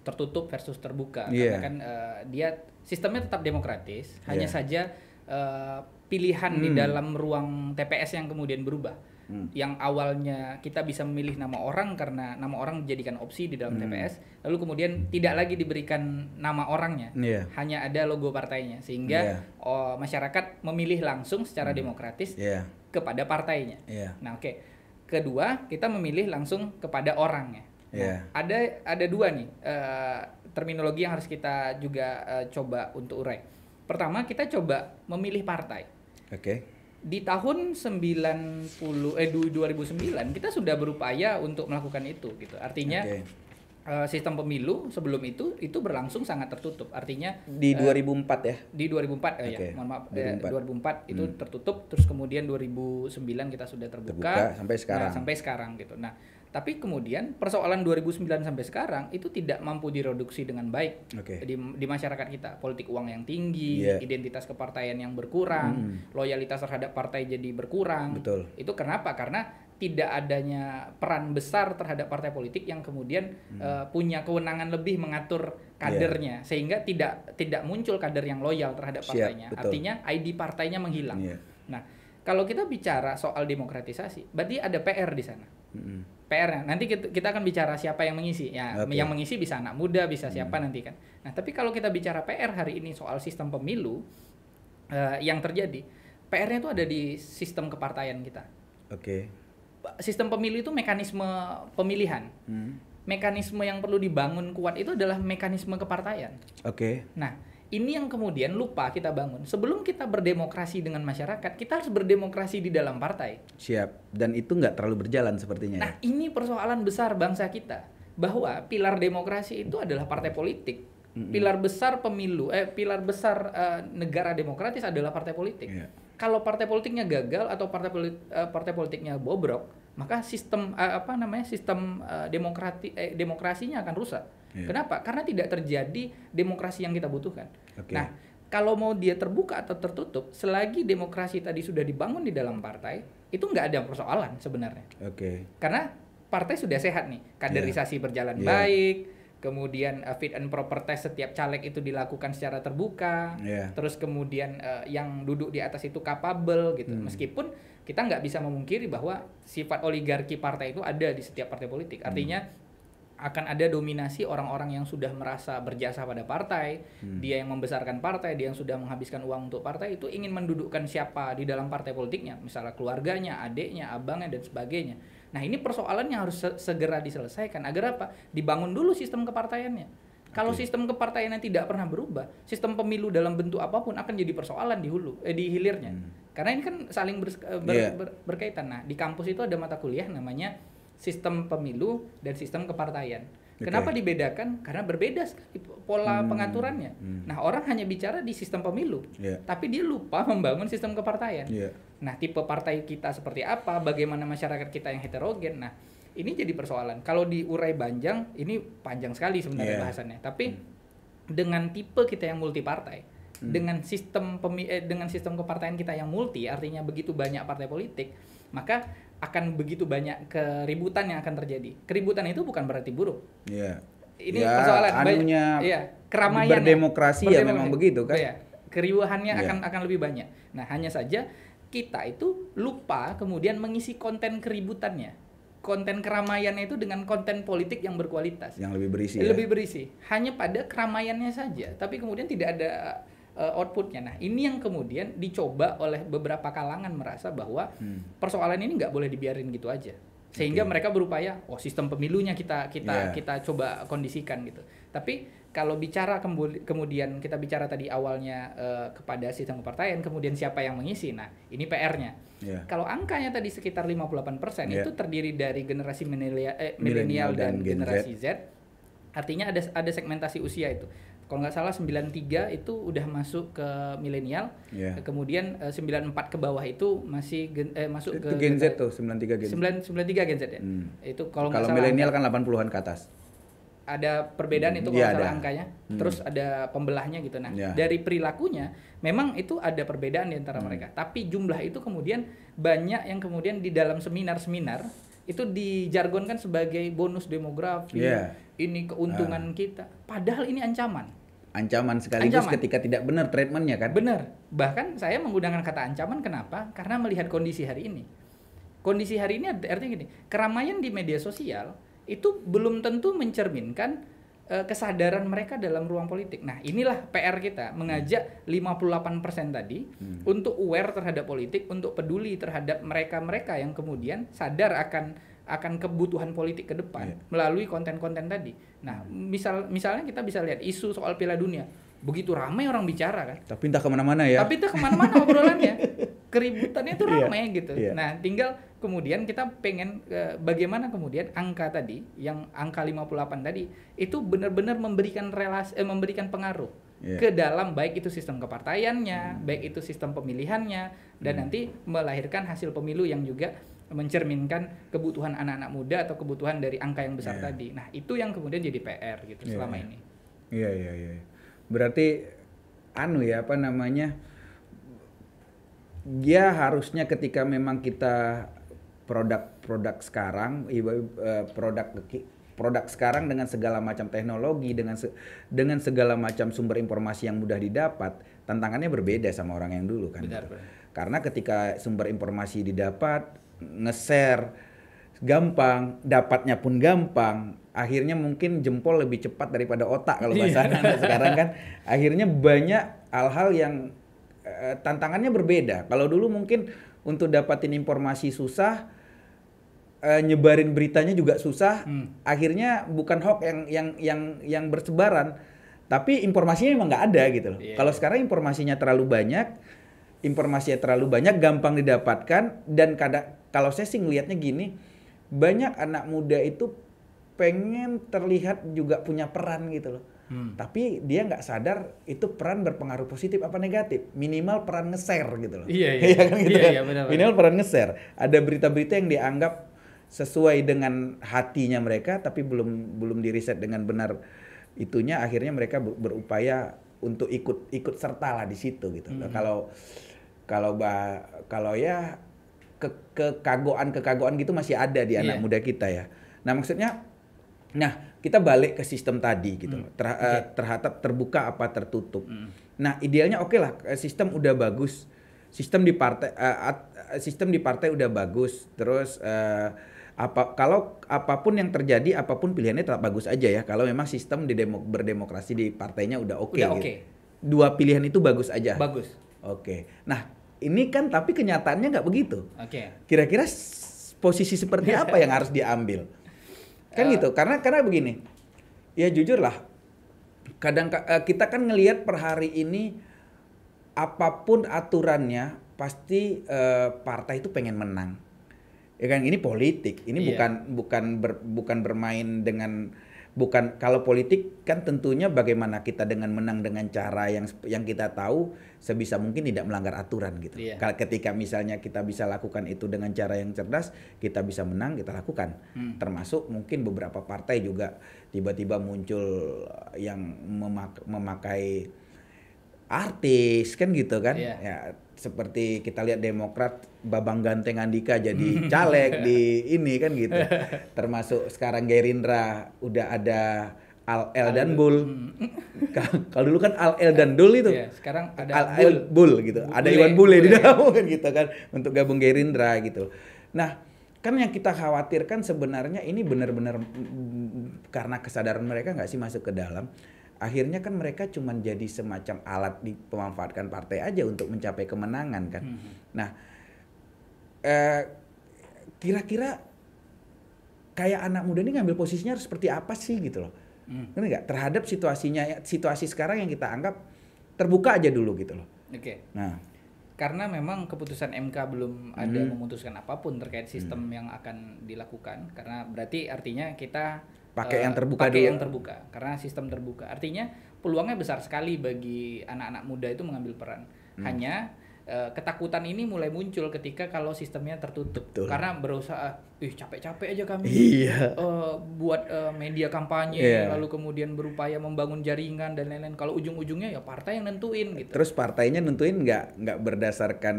tertutup versus terbuka. Karena kan dia sistemnya tetap demokratis, hanya saja pilihan di dalam ruang TPS yang kemudian berubah. Yang awalnya kita bisa memilih nama orang karena nama orang dijadikan opsi di dalam TPS, lalu kemudian tidak lagi diberikan nama orangnya, hanya ada logo partainya, sehingga masyarakat memilih langsung secara demokratis kepada partainya. Nah, kedua kita memilih langsung kepada orangnya. Nah, ada dua nih terminologi yang harus kita juga coba untuk urai. Pertama, kita coba memilih partai. Di tahun 2009 kita sudah berupaya untuk melakukan itu gitu. Artinya sistem pemilu sebelum itu berlangsung sangat tertutup. Artinya di 2004 ya. Di 2004 mohon maaf 2004 itu tertutup, terus kemudian 2009 kita sudah terbuka sampai sekarang. Sampai sekarang gitu. Nah, tapi kemudian persoalan 2009 sampai sekarang itu tidak mampu direduksi dengan baik di masyarakat kita. Politik uang yang tinggi, identitas kepartaian yang berkurang, loyalitas terhadap partai jadi berkurang. Betul. Itu kenapa? Karena tidak adanya peran besar terhadap partai politik yang kemudian punya kewenangan lebih mengatur kadernya, sehingga tidak muncul kader yang loyal terhadap partainya. Artinya ID partainya menghilang. Nah, kalau kita bicara soal demokratisasi, berarti ada PR di sana. PR-nya nanti kita akan bicara siapa yang mengisi ya. Yang mengisi bisa anak muda, bisa siapa nanti kan. Nah, tapi kalau kita bicara PR hari ini soal sistem pemilu, yang terjadi PR-nya itu ada di sistem kepartaian kita. Sistem pemilu itu mekanisme pemilihan. Mekanisme yang perlu dibangun kuat itu adalah mekanisme kepartaian. Nah, ini yang kemudian lupa kita bangun. Sebelum kita berdemokrasi dengan masyarakat, kita harus berdemokrasi di dalam partai. Siap. Dan itu nggak terlalu berjalan sepertinya. Nah, ini persoalan besar bangsa kita. Bahwa pilar demokrasi itu adalah partai politik. Pilar besar pemilu, pilar besar negara demokratis adalah partai politik. Kalau partai politiknya gagal atau partai politiknya bobrok, maka sistem demokrasinya akan rusak. Kenapa? Karena tidak terjadi demokrasi yang kita butuhkan. Nah, kalau mau dia terbuka atau tertutup, selagi demokrasi tadi sudah dibangun di dalam partai, itu nggak ada persoalan sebenarnya. Karena partai sudah sehat nih, kaderisasi berjalan baik, kemudian fit and proper test setiap caleg itu dilakukan secara terbuka, terus kemudian yang duduk di atas itu capable gitu. Meskipun kita nggak bisa memungkiri bahwa sifat oligarki partai itu ada di setiap partai politik. Artinya akan ada dominasi orang-orang yang sudah merasa berjasa pada partai, dia yang membesarkan partai, dia yang sudah menghabiskan uang untuk partai, itu ingin mendudukkan siapa di dalam partai politiknya, misalnya keluarganya, adiknya, abangnya, dan sebagainya. Nah, ini persoalan yang harus segera diselesaikan. Agar apa? Dibangun dulu sistem kepartaiannya. Kalau sistem kepartaiannya tidak pernah berubah, sistem pemilu dalam bentuk apapun akan jadi persoalan di hilirnya. Karena ini kan saling berkaitan. Nah, di kampus itu ada mata kuliah namanya sistem pemilu dan sistem kepartaian. Kenapa dibedakan? Karena berbeda sekali pola pengaturannya. Nah, orang hanya bicara di sistem pemilu, tapi dia lupa membangun sistem kepartaian. Nah, tipe partai kita seperti apa? Bagaimana masyarakat kita yang heterogen? Nah, ini jadi persoalan. Kalau diurai panjang, ini panjang sekali sebenarnya bahasannya. Tapi dengan tipe kita yang multi partai, dengan sistem kepartaian kita yang multi, artinya begitu banyak partai politik, maka akan begitu banyak keributan yang akan terjadi. Keributan itu bukan berarti buruk. Ini persoalan keramaian berdemokrasi ya memang begitu kan. Keriuhannya akan lebih banyak. Nah, hanya saja kita itu lupa kemudian mengisi konten keributannya, konten keramaiannya itu dengan konten politik yang berkualitas, yang lebih berisi. Lebih berisi, hanya pada keramaiannya saja, tapi kemudian tidak ada outputnya. Nah, ini yang kemudian dicoba oleh beberapa kalangan merasa bahwa persoalan ini nggak boleh dibiarin gitu aja, sehingga mereka berupaya, sistem pemilunya kita coba kondisikan gitu. Tapi kalau bicara kemudian kita bicara tadi awalnya kepada sistem kepartaian, kemudian siapa yang mengisi, nah ini PR-nya. Kalau angkanya tadi sekitar 58%, itu terdiri dari generasi milenial dan generasi Z. Artinya ada segmentasi usia itu. Kalau nggak salah 93 itu udah masuk ke milenial, kemudian 94 ke bawah itu masih masuk itu ke Gen Z tuh, 93 Gen Z. 93 Gen Z ya. Itu kalau nggak salah. Kalau milenial kan 80-an ke atas. Ada perbedaan itu kalau salah angkanya, terus ada pembelahnya gitu. Nah, dari perilakunya memang itu ada perbedaan di antara mereka. Tapi jumlah itu kemudian banyak yang kemudian di dalam seminar-seminar itu dijargonkan sebagai bonus demografi, ini keuntungan kita. Padahal ini ancaman. Ancaman sekaligus ketika tidak benar treatmentnya kan? Benar. Bahkan saya menggunakan kata ancaman, kenapa? Karena melihat kondisi hari ini. Kondisi hari ini artinya gini, keramaian di media sosial itu belum tentu mencerminkan kesadaran mereka dalam ruang politik. Nah, inilah PR kita, mengajak 58% tadi untuk aware terhadap politik, untuk peduli terhadap mereka-mereka yang kemudian sadar akan kebutuhan politik ke depan melalui konten-konten tadi. Nah, misalnya kita bisa lihat isu soal Piala Dunia, begitu ramai orang bicara kan. Tapi entah kemana-mana ya. Tapi entah kemana-mana obrolannya, keributannya itu ramai gitu. Nah, tinggal kemudian kita pengen bagaimana kemudian angka tadi, yang angka 58 tadi itu benar-benar memberikan memberikan pengaruh ke dalam baik itu sistem kepartaiannya, baik itu sistem pemilihannya, dan nanti melahirkan hasil pemilu yang juga mencerminkan kebutuhan anak-anak muda atau kebutuhan dari angka yang besar tadi. Nah, itu yang kemudian jadi PR gitu selama ini. Iya. Berarti dia harusnya ketika memang kita produk sekarang, produk sekarang dengan segala macam teknologi, dengan segala macam sumber informasi yang mudah didapat, tantangannya berbeda sama orang yang dulu kan. Benar. Karena ketika sumber informasi didapat, nge-share gampang, dapatnya pun gampang, akhirnya mungkin jempol lebih cepat daripada otak kalau bahasa anak sekarang kan. Akhirnya banyak hal-hal yang tantangannya berbeda. Kalau dulu mungkin untuk dapatin informasi susah, nyebarin beritanya juga susah. Akhirnya bukan hoax yang bersebaran, tapi informasinya memang nggak ada gitu loh. Kalau sekarang informasinya terlalu banyak, gampang didapatkan, dan kalau saya sih ngelihatnya gini, banyak anak muda itu pengen terlihat juga punya peran gitu loh. Tapi dia nggak sadar itu peran berpengaruh positif apa negatif. Minimal peran nge-share gitu loh. Iya, benar. Minimal peran nge-share. Ada berita-berita yang dianggap sesuai dengan hatinya mereka, tapi belum diriset dengan benar itunya. Akhirnya mereka berupaya untuk ikut serta lah di situ gitu. Kalau ya kekaguan gitu masih ada di anak muda kita ya. Nah, maksudnya, kita balik ke sistem tadi gitu, terhadap terbuka apa tertutup. Nah, idealnya oke lah, sistem udah bagus, sistem di partai udah bagus, terus kalau apapun yang terjadi, apapun pilihannya tetap bagus aja ya. Kalau memang sistem berdemokrasi di partainya udah oke. Gitu. Dua pilihan itu bagus aja. Bagus. Oke. Nah, ini kan tapi kenyataannya nggak begitu. Kira-kira posisi seperti apa yang harus diambil? Kan gitu. Karena begini. Ya jujur lah. Kadang kita kan ngelihat per hari ini apapun aturannya pasti partai itu pengen menang. Ya kan, ini politik. Ini bukan bermain dengan, kalau politik kan tentunya bagaimana kita dengan menang dengan cara yang kita tahu sebisa mungkin tidak melanggar aturan gitu. Ketika misalnya kita bisa lakukan itu dengan cara yang cerdas, kita bisa menang, kita lakukan. Termasuk mungkin beberapa partai juga tiba-tiba muncul yang memakai artis kan gitu kan. Ya, seperti kita lihat Demokrat, Babang Ganteng Andika jadi caleg di ini kan gitu. Termasuk sekarang Gerindra udah ada Al El dan Bul. Kalau dulu kan Al El dan Dul itu. Iya, sekarang ada Al El Bul gitu. Ada Bule, Iwan Bule di Bule. dalam kan gitu kan untuk gabung Gerindra gitu. Nah, kan yang kita khawatirkan sebenarnya ini benar-benar karena kesadaran mereka nggak sih masuk ke dalam. Akhirnya kan mereka cuma jadi semacam alat dipemanfaatkan partai aja untuk mencapai kemenangan kan. Nah, kira-kira kayak anak muda ini ngambil posisinya harus seperti apa sih gitu loh. Ngerti nggak? Terhadap situasi sekarang yang kita anggap terbuka aja dulu gitu loh. Oke. Nah, Karena memang keputusan MK belum ada memutuskan apapun terkait sistem yang akan dilakukan, karena berarti artinya kita pakai yang terbuka pakai dulu. yang terbuka, karena sistem terbuka. Artinya peluangnya besar sekali bagi anak-anak muda itu mengambil peran. Hanya ketakutan ini mulai muncul ketika kalau sistemnya tertutup. Betul. Karena berusaha, capek-capek aja kami Iya. buat media kampanye, Iya. lalu kemudian berupaya membangun jaringan dan lain-lain. Kalau ujung-ujungnya ya partai yang nentuin gitu. Terus partainya nentuin nggak berdasarkan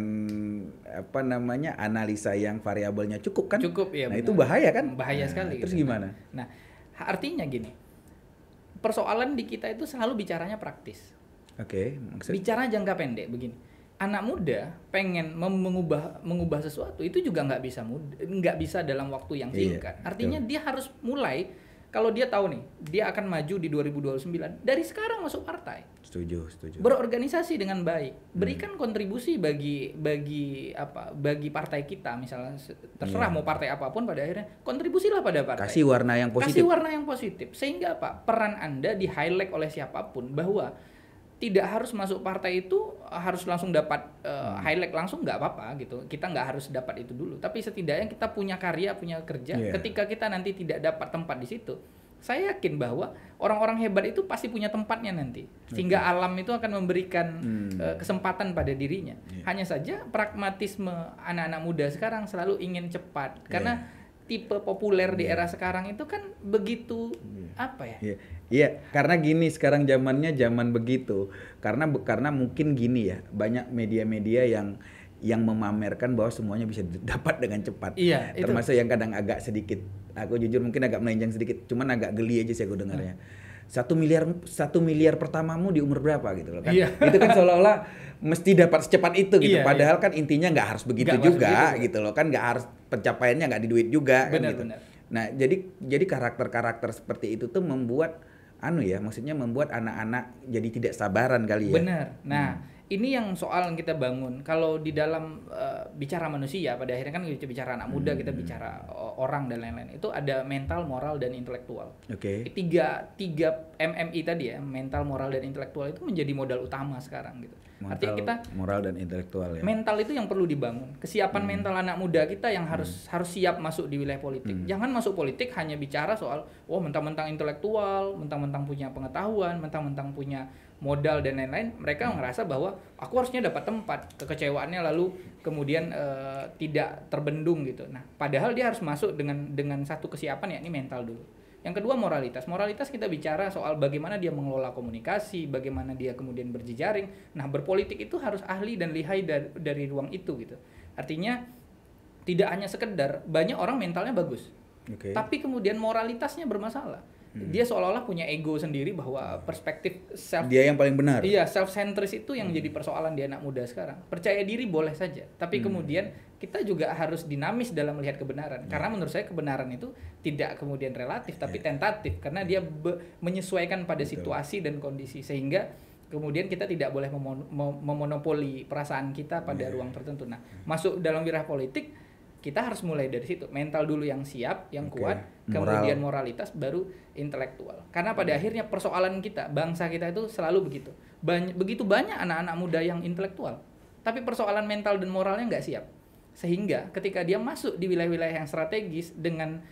apa namanya analisa yang variabelnya cukup kan? Cukup ya. Nah benar. itu bahaya kan? Bahaya Nah, sekali. Terus gitu. gimana? Nah, artinya gini, persoalan di kita itu selalu bicaranya praktis. Oke, maksud Bicara jangka pendek begini. Anak muda pengen mengubah sesuatu itu juga nggak bisa dalam waktu yang Iya, singkat. Artinya dia harus mulai, kalau dia tahu nih dia akan maju di 2029 dari sekarang masuk partai. Setuju. Berorganisasi dengan baik, berikan kontribusi bagi partai kita, misalnya terserah mau partai apapun, pada akhirnya kontribusilah pada partai. Kasih warna yang positif. Kasih warna yang positif, sehingga apa? Peran Anda di highlight oleh siapapun, bahwa tidak harus masuk partai itu harus langsung dapat highlight langsung, nggak apa-apa gitu. Kita nggak harus dapat itu dulu, tapi setidaknya kita punya karya, punya kerja. Yeah. Ketika kita nanti tidak dapat tempat di situ, saya yakin bahwa orang-orang hebat itu pasti punya tempatnya nanti, sehingga alam itu akan memberikan kesempatan pada dirinya. Hanya saja pragmatisme anak-anak muda sekarang selalu ingin cepat, karena tipe populer di era sekarang itu kan begitu apa ya? Iya, karena gini sekarang zamannya zaman begitu. Karena mungkin gini ya, banyak media-media yang memamerkan bahwa semuanya bisa dapat dengan cepat. Iya, itu. Termasuk yang kadang agak sedikit, aku jujur mungkin agak melenceng sedikit, cuman agak geli aja sih aku dengarnya. 1 miliar pertamamu di umur berapa gitu loh kan. Iya. Itu kan seolah-olah mesti dapat secepat itu gitu. Iya, Padahal kan intinya nggak harus begitu Nggak juga harus begitu. gitu loh kan, nggak harus pencapaiannya nggak di duit juga kan gitu. Benar. Nah, jadi karakter-karakter seperti itu tuh membuat maksudnya membuat anak-anak jadi tidak sabaran kali ya. Benar. Nah, ini yang soal yang kita bangun. Kalau di dalam bicara manusia, pada akhirnya kan kita bicara anak muda, kita bicara orang dan lain-lain. Itu ada mental, moral, dan intelektual. Oke. Tiga MMI tadi ya, mental, moral, dan intelektual itu menjadi modal utama sekarang gitu. Artinya kita moral dan intelektual ya. mental itu yang perlu dibangun. Kesiapan mental anak muda kita yang harus siap masuk di wilayah politik. Jangan masuk politik hanya bicara soal mentang-mentang intelektual, mentang-mentang punya pengetahuan, mentang-mentang punya modal dan lain-lain. Mereka ngerasa bahwa aku harusnya dapat tempat. Kekecewaannya lalu kemudian tidak terbendung gitu. Nah, padahal dia harus masuk dengan satu kesiapan, yakni mental dulu. Yang kedua moralitas. Moralitas kita bicara soal bagaimana dia mengelola komunikasi, bagaimana dia kemudian berjejaring. Nah, berpolitik itu harus ahli dan lihai dari ruang itu gitu. Artinya tidak hanya sekedar banyak orang mentalnya bagus, tapi kemudian moralitasnya bermasalah. Dia seolah-olah punya ego sendiri bahwa perspektif dia yang paling benar. Iya, self-centris itu yang jadi persoalan di anak muda sekarang. Percaya diri boleh saja, tapi kemudian kita juga harus dinamis dalam melihat kebenaran. Karena menurut saya kebenaran itu tidak kemudian relatif, tapi tentatif, karena dia menyesuaikan pada situasi dan kondisi, sehingga kemudian kita tidak boleh memonopoli perasaan kita pada ruang tertentu. Nah, masuk dalam wilayah politik kita harus mulai dari situ, mental dulu yang siap, yang kuat, kemudian moralitas, baru intelektual. Karena pada akhirnya persoalan kita, bangsa kita itu selalu begitu. Begitu banyak anak-anak muda yang intelektual, tapi persoalan mental dan moralnya nggak siap. Sehingga ketika dia masuk di wilayah-wilayah yang strategis dengan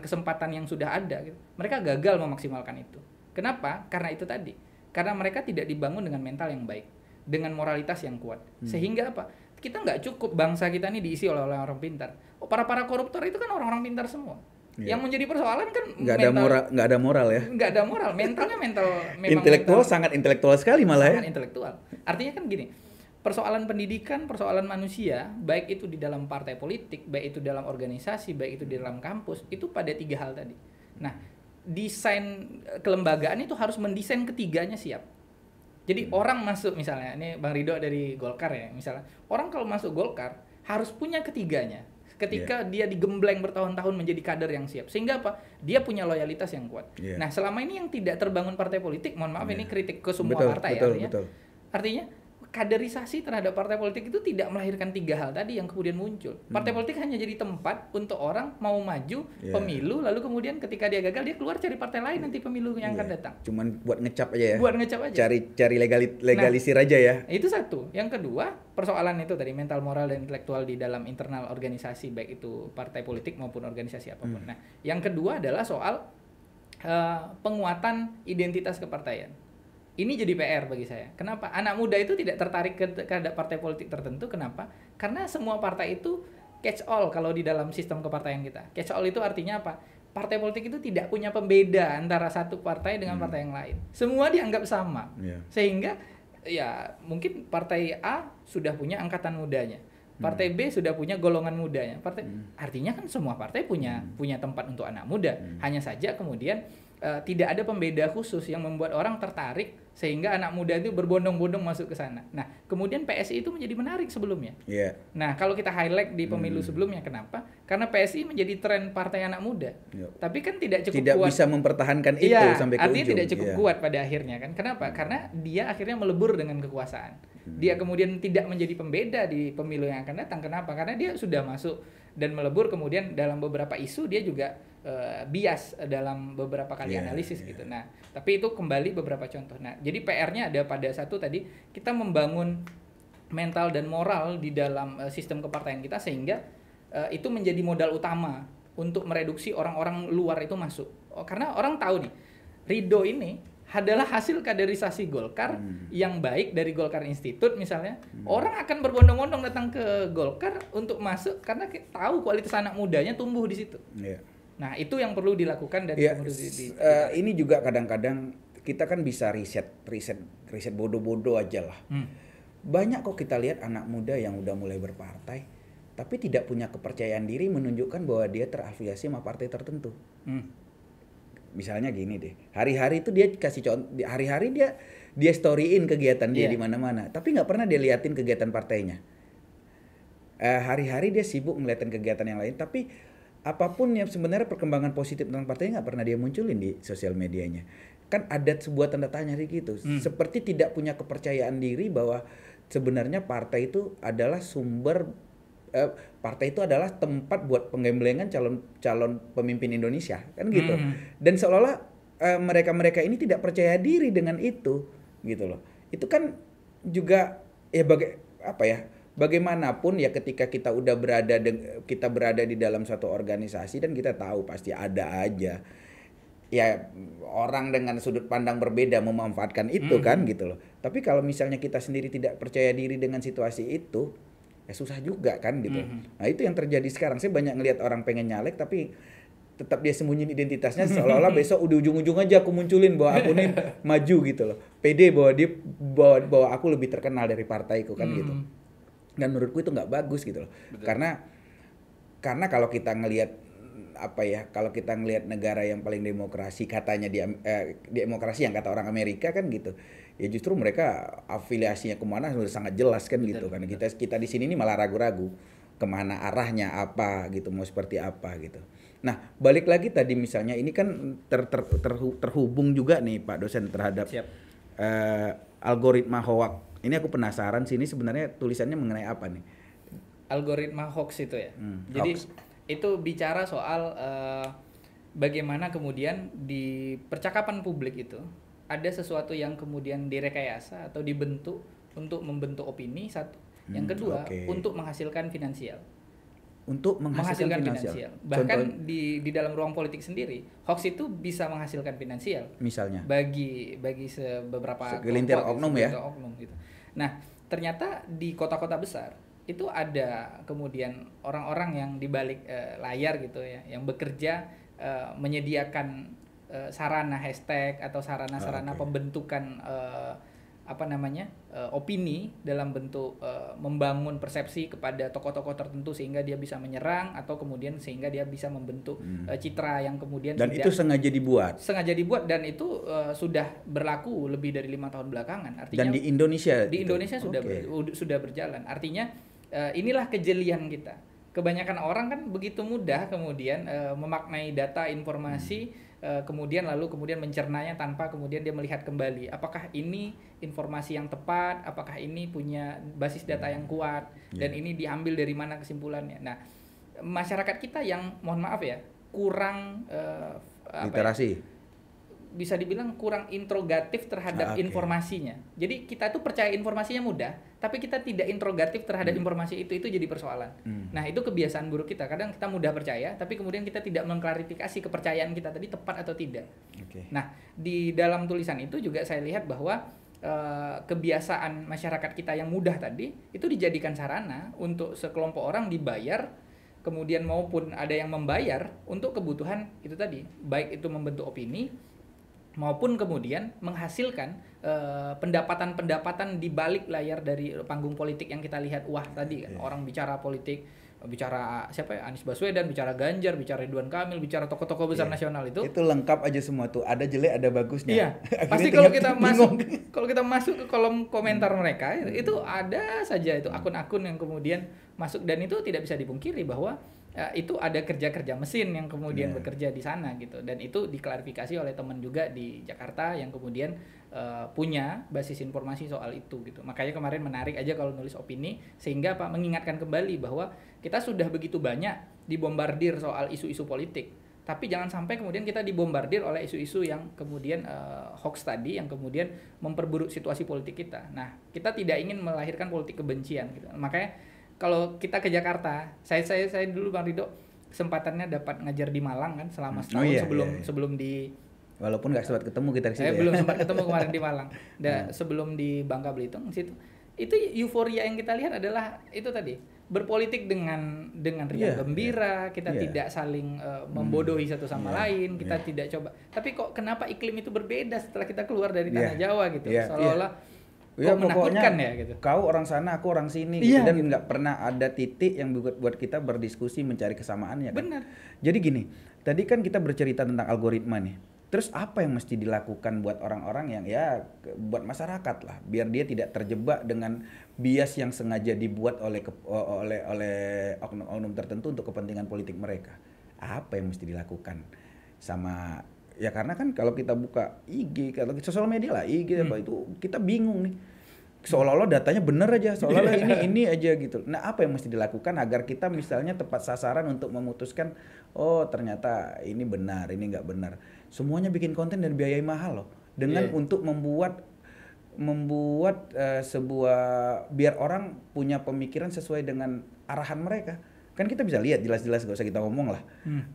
kesempatan yang sudah ada, gitu, mereka gagal memaksimalkan itu. Kenapa? Karena itu tadi. Karena mereka tidak dibangun dengan mental yang baik, dengan moralitas yang kuat. Sehingga apa? Kita nggak cukup, bangsa kita ini diisi oleh orang pintar. Para koruptor itu kan orang-orang pintar semua. Yang menjadi persoalan kan nggak ada moral ya. Nggak ada moral, mentalnya memang intelektual, sangat intelektual sekali malah sangat intelektual. Artinya kan gini, persoalan pendidikan, persoalan manusia, baik itu di dalam partai politik, baik itu dalam organisasi, baik itu di dalam kampus, itu pada 3 hal tadi. Nah, desain kelembagaan itu harus mendesain ketiganya siap. Jadi orang masuk misalnya, ini Bang Ridho dari Golkar ya, misalnya orang kalau masuk Golkar harus punya ketiganya. Ketika dia digembleng bertahun-tahun menjadi kader yang siap, sehingga apa? Dia punya loyalitas yang kuat. Nah, selama ini yang tidak terbangun partai politik, mohon maaf ini kritik ke semua partai ya. Artinya kaderisasi terhadap partai politik itu tidak melahirkan 3 hal tadi yang kemudian muncul. Partai politik hanya jadi tempat untuk orang mau maju pemilu, lalu kemudian ketika dia gagal dia keluar cari partai lain nanti pemilu yang akan datang. Cuman buat ngecap aja ya. Buat ngecap aja. Cari legalisir aja ya. Itu satu. Yang kedua, persoalan itu tadi mental, moral dan intelektual di dalam internal organisasi baik itu partai politik maupun organisasi apapun. Nah, yang kedua adalah soal penguatan identitas kepartaian. Ini jadi PR bagi saya. Kenapa? Anak muda itu tidak tertarik terhadap partai politik tertentu. Kenapa? Karena semua partai itu catch all kalau di dalam sistem kepartaian kita. Catch all itu artinya apa? Partai politik itu tidak punya pembeda antara satu partai dengan partai yang lain. Semua dianggap sama. Sehingga ya mungkin partai A sudah punya angkatan mudanya. Partai B sudah punya golongan mudanya. Artinya kan semua partai punya tempat untuk anak muda. Hanya saja kemudian tidak ada pembeda khusus yang membuat orang tertarik sehingga anak muda itu berbondong-bondong masuk ke sana. Nah, kemudian PSI itu menjadi menarik sebelumnya. Nah, kalau kita highlight di pemilu sebelumnya, kenapa? Karena PSI menjadi tren partai anak muda. Tapi kan tidak cukup tidak kuat. Tidak bisa mempertahankan itu sampai ke artinya ujung. Tidak cukup kuat pada akhirnya kan. Kenapa? Karena dia akhirnya melebur dengan kekuasaan. Dia kemudian tidak menjadi pembeda di pemilu yang akan datang. Kenapa? Karena dia sudah masuk dan melebur, kemudian dalam beberapa isu dia juga bias dalam beberapa kali analisis gitu. Nah, tapi itu kembali beberapa contoh. Nah, jadi PR-nya ada pada satu tadi kita membangun mental dan moral di dalam sistem kepartaian kita sehingga itu menjadi modal utama untuk mereduksi orang-orang luar itu masuk. Karena orang tahu nih, Ridho ini adalah hasil kaderisasi Golkar yang baik dari Golkar Institute misalnya. Orang akan berbondong-bondong datang ke Golkar untuk masuk karena tahu kualitas anak mudanya tumbuh di situ. Nah, itu yang perlu dilakukan dan ini juga kadang-kadang kita kan bisa riset bodoh-bodoh aja lah. Banyak kok kita lihat anak muda yang udah mulai berpartai tapi tidak punya kepercayaan diri menunjukkan bahwa dia terafiliasi sama partai tertentu. Misalnya gini deh, hari-hari itu dia kasih contoh, hari-hari dia storyin kegiatan dia di mana-mana, tapi nggak pernah dia liatin kegiatan partainya. Hari-hari dia sibuk ngeliatin kegiatan yang lain, tapi apapun yang sebenarnya perkembangan positif tentang partainya nggak pernah dia munculin di sosial medianya. Kan ada sebuah tanda tanya gitu, seperti tidak punya kepercayaan diri bahwa sebenarnya partai itu adalah partai itu adalah tempat buat penggemblengan calon pemimpin Indonesia kan gitu. Dan seolah-olah mereka ini tidak percaya diri dengan itu gitu loh. Itu kan juga ya bagaimanapun ya ketika kita udah berada di dalam satu organisasi dan kita tahu pasti ada aja ya orang dengan sudut pandang berbeda memanfaatkan itu kan gitu loh. Tapi kalau misalnya kita sendiri tidak percaya diri dengan situasi itu ya susah juga kan gitu. Nah itu yang terjadi sekarang. Saya banyak ngelihat orang pengen nyalek tapi tetap dia sembunyiin identitasnya seolah-olah besok udah ujung-ujung aja aku munculin bahwa aku nih maju gitu loh. Pede bahwa aku lebih terkenal dari partaiku kan gitu. Dan menurutku itu nggak bagus gitu loh. Betul. Karena kalau kita ngelihat kalau kita ngelihat negara yang paling demokrasi katanya demokrasi yang kata orang Amerika kan gitu. Ya justru mereka afiliasinya kemana sudah sangat jelas kan. Betul, gitu kan. Kita di sini nih malah ragu-ragu kemana arahnya apa gitu, mau seperti apa gitu. Nah balik lagi tadi misalnya ini kan terhubung juga nih Pak dosen terhadap algoritma hoax. Ini aku penasaran sih, ini sebenarnya tulisannya mengenai apa nih? Algoritma hoax itu ya. Jadi hoax. Itu bicara soal bagaimana kemudian di percakapan publik itu ada sesuatu yang kemudian direkayasa atau dibentuk untuk membentuk opini satu. Yang kedua untuk menghasilkan finansial. Untuk menghasilkan finansial. Bahkan di dalam ruang politik sendiri, hoax itu bisa menghasilkan finansial. Misalnya bagi beberapa segelintir oknum ya. Oknum gitu. Nah, ternyata di kota-kota besar itu ada kemudian orang-orang yang di balik layar gitu ya, yang bekerja menyediakan sarana hashtag atau sarana-sarana pembentukan opini dalam bentuk membangun persepsi kepada tokoh-tokoh tertentu sehingga dia bisa menyerang atau kemudian sehingga dia bisa membentuk citra yang kemudian dan itu sengaja dibuat dan itu sudah berlaku lebih dari 5 tahun belakangan. Artinya dan di Indonesia sudah berjalan. Artinya inilah kejelian kita. Kebanyakan orang kan begitu mudah kemudian memaknai data informasi kemudian mencernanya tanpa kemudian dia melihat kembali apakah ini informasi yang tepat, apakah ini punya basis data yang kuat dan ini diambil dari mana kesimpulannya. Nah, masyarakat kita yang mohon maaf ya kurang literasi, bisa dibilang kurang interogatif terhadap informasinya. Jadi kita tuh percaya informasinya mudah, tapi kita tidak interogatif terhadap informasi itu jadi persoalan. Nah, itu kebiasaan buruk kita. Kadang kita mudah percaya, tapi kemudian kita tidak mengklarifikasi kepercayaan kita tadi tepat atau tidak. Nah, di dalam tulisan itu juga saya lihat bahwa kebiasaan masyarakat kita yang mudah tadi itu dijadikan sarana untuk sekelompok orang dibayar, kemudian maupun ada yang membayar untuk kebutuhan itu tadi, baik itu membentuk opini maupun kemudian menghasilkan pendapatan-pendapatan di balik layar dari panggung politik yang kita lihat tadi kan. Orang bicara politik, bicara siapa ya, Anies Baswedan, bicara Ganjar, bicara Ridwan Kamil, bicara tokoh-tokoh besar nasional itu lengkap aja semua tuh, ada jelek ada bagusnya. Iya. Pasti kalau kita masuk ke kolom komentar mereka itu ada saja itu akun-akun yang kemudian masuk, dan itu tidak bisa dipungkiri bahwa itu ada kerja-kerja mesin yang kemudian bekerja di sana gitu, dan itu diklarifikasi oleh teman juga di Jakarta yang kemudian punya basis informasi soal itu gitu. Makanya kemarin menarik aja kalau nulis opini sehingga mengingatkan kembali bahwa kita sudah begitu banyak dibombardir soal isu-isu politik, tapi jangan sampai kemudian kita dibombardir oleh isu-isu yang kemudian hoax tadi yang kemudian memperburuk situasi politik kita. Nah, kita tidak ingin melahirkan politik kebencian gitu. Makanya kalau kita ke Jakarta, saya dulu Bang Ridho kesempatannya dapat ngajar di Malang kan selama setahun sebelum di, walaupun nggak sempat ketemu kita di situ belum sempat ketemu kemarin di Malang. Sebelum di Bangka Belitung situ. Itu euforia yang kita lihat adalah itu tadi, berpolitik dengan riang gembira, kita tidak saling membodohi satu sama lain, kita tidak coba. Tapi kok kenapa iklim itu berbeda setelah kita keluar dari tanah Jawa gitu. Seolah-olah menakutkan ya gitu. Kau orang sana, aku orang sini gitu. Dan nggak pernah ada titik yang buat kita berdiskusi mencari kesamaannya kan. Benar. Jadi gini, tadi kan kita bercerita tentang algoritma nih. Terus apa yang mesti dilakukan buat orang-orang yang buat masyarakat lah, biar dia tidak terjebak dengan bias yang sengaja dibuat oleh oknum tertentu untuk kepentingan politik mereka. Apa yang mesti dilakukan sama ya, karena kan kalau kita buka IG, kalau sosial media lah IG apa itu, kita bingung nih. Seolah-olah datanya benar aja, seolah-olah ini aja gitu. Nah, apa yang mesti dilakukan agar kita misalnya tepat sasaran untuk memutuskan, oh ternyata ini benar, ini nggak benar. Semuanya bikin konten dan biayai mahal loh. Dengan untuk membuat sebuah, biar orang punya pemikiran sesuai dengan arahan mereka. Kan kita bisa lihat jelas-jelas, gak usah kita ngomong lah.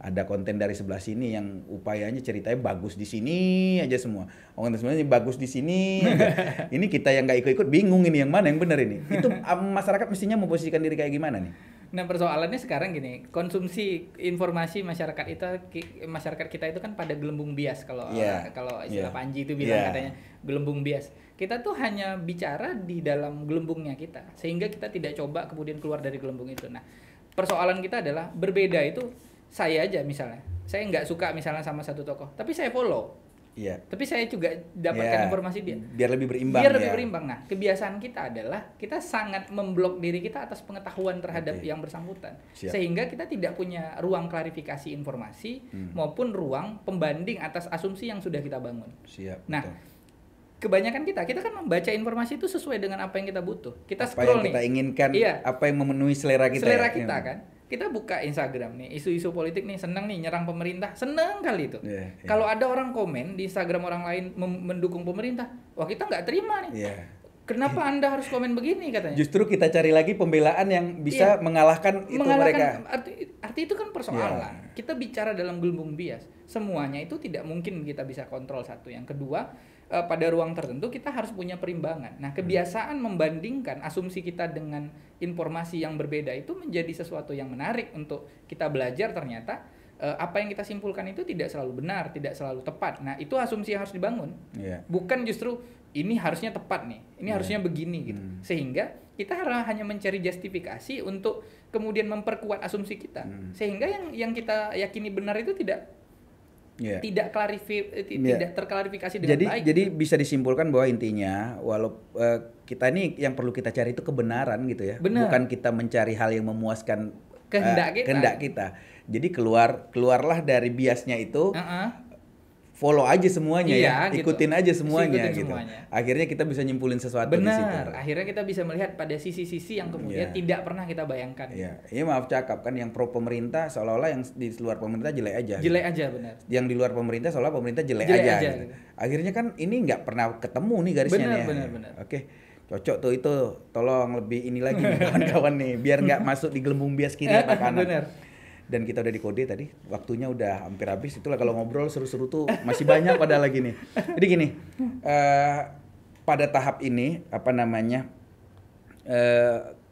Ada konten dari sebelah sini yang upayanya ceritanya bagus di sini aja semua. Konten sebenarnya bagus di sini. Ini kita yang nggak ikut-ikut bingung ini yang mana yang benar ini. Itu masyarakat mestinya memposisikan diri kayak gimana nih? Nah, persoalannya sekarang gini, konsumsi informasi masyarakat kita itu kan pada gelembung bias, kalau istilah Panji itu bilang katanya gelembung bias. Kita tuh hanya bicara di dalam gelembungnya kita, sehingga kita tidak coba kemudian keluar dari gelembung itu. Nah, persoalan kita adalah berbeda itu, saya aja misalnya, saya nggak suka misalnya sama satu tokoh, tapi saya follow. Tapi saya juga dapatkan informasi dia. Biar lebih berimbang. Berimbang. Nah, kebiasaan kita adalah kita sangat memblok diri kita atas pengetahuan terhadap yang bersangkutan. Sehingga kita tidak punya ruang klarifikasi informasi maupun ruang pembanding atas asumsi yang sudah kita bangun. Kebanyakan kita kan membaca informasi itu sesuai dengan apa yang kita butuh. Kita scroll apa yang kita inginkan, apa yang memenuhi selera kita. Kan. Kita buka Instagram nih, isu-isu politik nih, seneng nih nyerang pemerintah, seneng kali itu. Kalau ada orang komen di Instagram orang lain mendukung pemerintah, wah kita nggak terima nih. Kenapa Anda harus komen begini katanya? Justru kita cari lagi pembelaan yang bisa mengalahkan mereka. Arti itu kan persoalan. Kita bicara dalam gelembung bias. Semuanya itu tidak mungkin kita bisa kontrol, satu. Yang kedua, pada ruang tertentu kita harus punya perimbangan. Nah, kebiasaan membandingkan asumsi kita dengan informasi yang berbeda itu menjadi sesuatu yang menarik untuk kita belajar. Ternyata apa yang kita simpulkan itu tidak selalu benar, tidak selalu tepat. Nah, itu asumsi yang harus dibangun. Bukan justru ini harusnya tepat nih, ini harusnya begini gitu. Sehingga kita hanya mencari justifikasi untuk kemudian memperkuat asumsi kita. Sehingga yang kita yakini benar itu tidak terklarifikasi dengan baik. Jadi bisa disimpulkan bahwa intinya kita ini yang perlu kita cari itu kebenaran gitu ya. Benar. Bukan kita mencari hal yang memuaskan kehendak kita. Jadi keluarlah dari biasnya itu. Follow aja semuanya ikutin aja semuanya gitu. Akhirnya kita bisa nyimpulin sesuatu di situ. Benar. Akhirnya kita bisa melihat pada sisi-sisi yang kemudian tidak pernah kita bayangkan. Iya. Ini maaf cakap kan yang pro pemerintah seolah-olah yang di luar pemerintah jelek aja. Jelek aja, benar. Yang di luar pemerintah seolah pemerintah jelek aja gitu. Akhirnya kan ini nggak pernah ketemu nih garisnya nih. Benar. Oke. Cocok tuh itu. Tolong lebih ini lagi nih kawan-kawan nih biar nggak masuk di gelembung bias kiri atau kanan. Benar. Dan kita udah di kode tadi, waktunya udah hampir habis. Itulah kalau ngobrol seru-seru tuh masih banyak padahal lagi nih. Jadi gini, pada tahap ini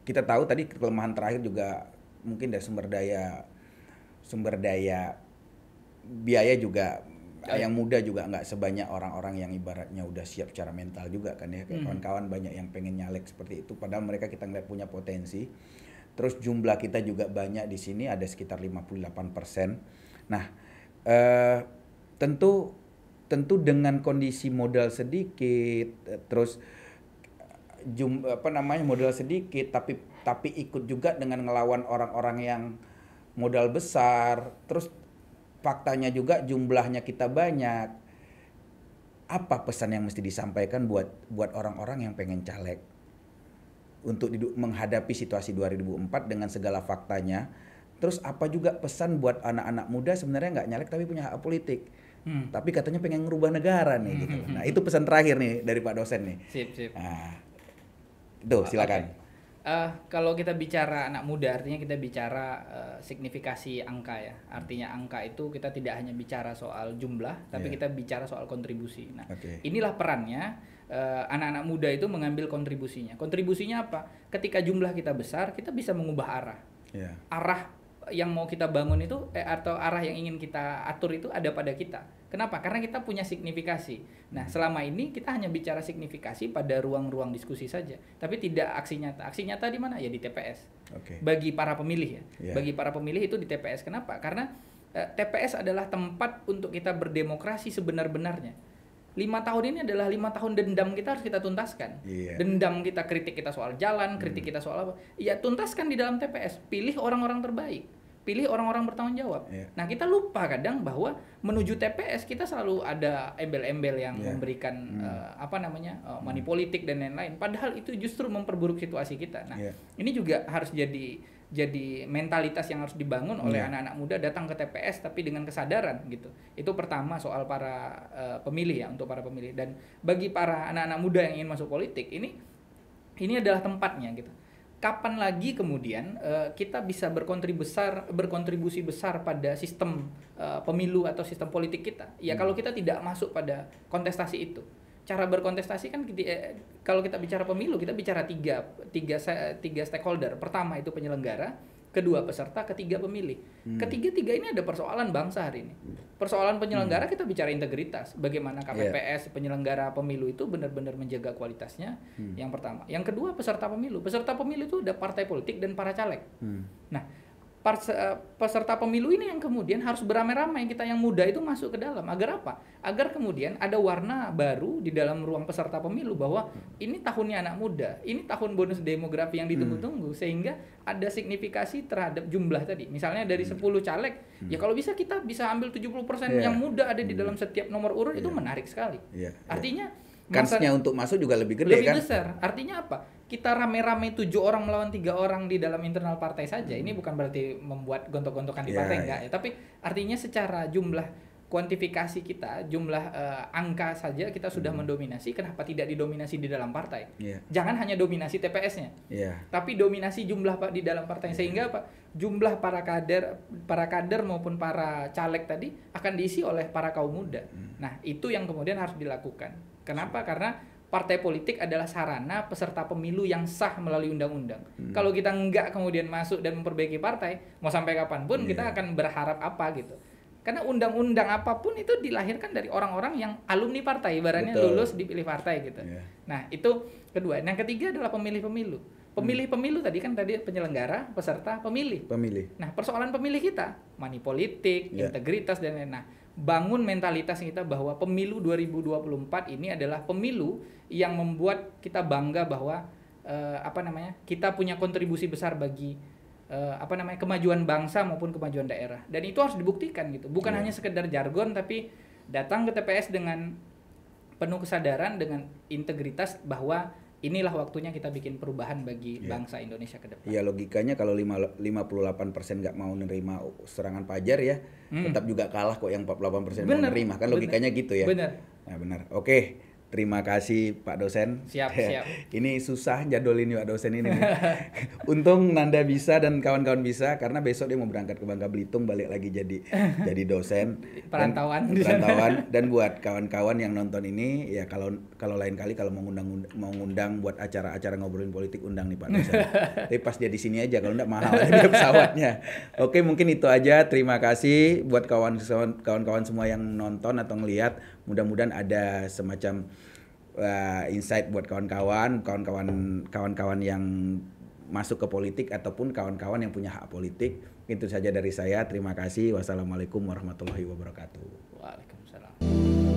kita tahu tadi kelemahan terakhir juga mungkin dari sumber daya biaya juga. Yang muda juga nggak sebanyak orang-orang yang ibaratnya udah siap secara mental juga kan ya. Kayak kawan-kawan banyak yang pengen nyalek seperti itu. Padahal mereka kita ngeliat punya potensi. Terus jumlah kita juga banyak di sini, ada sekitar 58%. Nah, tentu dengan kondisi modal sedikit, terus modal sedikit, tapi ikut juga dengan ngelawan orang-orang yang modal besar. Terus faktanya juga jumlahnya kita banyak. Apa pesan yang mesti disampaikan buat orang-orang yang pengen caleg? Untuk menghadapi situasi 2004 dengan segala faktanya. Terus apa juga pesan buat anak-anak muda sebenarnya nggak nyalek tapi punya hak politik. Tapi katanya pengen ngerubah negara nih gitu. Nah itu pesan terakhir nih dari Pak dosen nih. Sip. Nah, itu silakan. Kalau kita bicara anak muda artinya kita bicara signifikasi angka ya. Artinya angka itu kita tidak hanya bicara soal jumlah tapi kita bicara soal kontribusi. Nah inilah perannya anak-anak muda itu mengambil kontribusinya. Kontribusinya apa? Ketika jumlah kita besar, kita bisa mengubah arah. Arah yang mau kita bangun itu atau arah yang ingin kita atur itu ada pada kita. Kenapa? Karena kita punya signifikasi. Nah, selama ini kita hanya bicara signifikasi pada ruang-ruang diskusi saja, tapi tidak aksi nyata. Aksi nyata di mana? Ya di TPS. Bagi para pemilih ya. Bagi para pemilih itu di TPS. Kenapa? Karena TPS adalah tempat untuk kita berdemokrasi sebenar-benarnya. 5 tahun ini adalah 5 tahun dendam kita harus kita tuntaskan. Dendam kita, kritik kita soal jalan, kritik kita soal apa. Ya tuntaskan di dalam TPS. Pilih orang-orang terbaik. Pilih orang-orang bertanggung jawab. Nah kita lupa kadang bahwa menuju TPS kita selalu ada embel-embel yang memberikan money politik dan lain-lain. Padahal itu justru memperburuk situasi kita. Nah ini juga harus jadi mentalitas yang harus dibangun oleh anak-anak muda datang ke TPS tapi dengan kesadaran gitu. Itu pertama soal para pemilih ya, untuk para pemilih. Dan bagi para anak-anak muda yang ingin masuk politik ini adalah tempatnya gitu. Kapan lagi kemudian kita bisa berkontribusi besar pada sistem pemilu atau sistem politik kita? Ya kalau kita tidak masuk pada kontestasi itu. Cara berkontestasi kan kalau kita bicara pemilu kita bicara tiga stakeholder. Pertama itu penyelenggara, kedua peserta, ketiga pemilih. Ketiga-tiga ini ada persoalan bangsa hari ini. Persoalan penyelenggara kita bicara integritas, bagaimana KPPS penyelenggara pemilu itu benar-benar menjaga kualitasnya. Yang pertama. Yang kedua peserta pemilu. Peserta pemilu itu ada partai politik dan para caleg. Nah, peserta pemilu ini yang kemudian harus beramai-ramai kita yang muda itu masuk ke dalam. Agar apa? Agar kemudian ada warna baru di dalam ruang peserta pemilu bahwa ini tahunnya anak muda, ini tahun bonus demografi yang ditunggu-tunggu, sehingga ada signifikasi terhadap jumlah tadi. Misalnya dari 10 caleg, ya kalau bisa kita bisa ambil 70% yang muda ada di dalam setiap nomor urut, itu menarik sekali. Artinya kansnya untuk masuk juga lebih gede kan? Lebih besar. Artinya apa? Kita rame-rame 7 orang melawan 3 orang di dalam internal partai saja. Ini bukan berarti membuat gontok-gontokan di partai enggak ya. Tapi artinya secara jumlah kuantifikasi kita, jumlah angka saja kita sudah mendominasi. Kenapa tidak didominasi di dalam partai? Jangan hanya dominasi TPS-nya. Tapi dominasi jumlah Pak di dalam partai, sehingga apa? Jumlah para kader maupun para caleg tadi akan diisi oleh para kaum muda. Nah, itu yang kemudian harus dilakukan. Kenapa? Karena partai politik adalah sarana peserta pemilu yang sah melalui undang-undang. Kalau kita enggak kemudian masuk dan memperbaiki partai, mau sampai kapanpun kita akan berharap apa gitu. Karena undang-undang apapun itu dilahirkan dari orang-orang yang alumni partai, ibaratnya Betul. lulus dipilih partai gitu. Iya. Nah, itu kedua. Yang ketiga adalah pemilih pemilu. Pemilih pemilu tadi penyelenggara, peserta, pemilih. Nah, persoalan pemilih kita, money politik, Iya. integritas dan lain-lain. Nah, bangun mentalitas kita bahwa pemilu 2024 ini adalah pemilu yang membuat kita bangga bahwa kita punya kontribusi besar bagi kemajuan bangsa maupun kemajuan daerah. Dan itu harus dibuktikan gitu. Bukan hanya sekedar jargon, tapi datang ke TPS dengan penuh kesadaran, dengan integritas bahwa inilah waktunya kita bikin perubahan bagi bangsa Indonesia ke depan. Iya, logikanya kalau 58% nggak mau nerima serangan Pajar ya, tetap juga kalah kok yang 48% mau nerima. Kan logikanya gitu ya. Benar. Nah, benar. Oke. Terima kasih Pak dosen. Siap. Ini susah jadwalin Pak dosen ini. Untung Nanda bisa dan kawan-kawan bisa, karena besok dia mau berangkat ke Bangka Belitung, balik lagi jadi dosen. Perantauan. Dan buat kawan-kawan yang nonton ini ya, kalau lain kali kalau mau ngundang buat acara-acara ngobrolin politik, undang nih Pak dosen. Tapi pas dia di sini aja, kalau enggak mahal dia pesawatnya. Oke, mungkin itu aja. Terima kasih buat kawan-kawan semua yang nonton atau ngelihat. Mudah-mudahan ada semacam insight buat kawan-kawan yang masuk ke politik ataupun kawan-kawan yang punya hak politik. Itu saja dari saya. Terima kasih. Wassalamualaikum warahmatullahi wabarakatuh. Waalaikumsalam.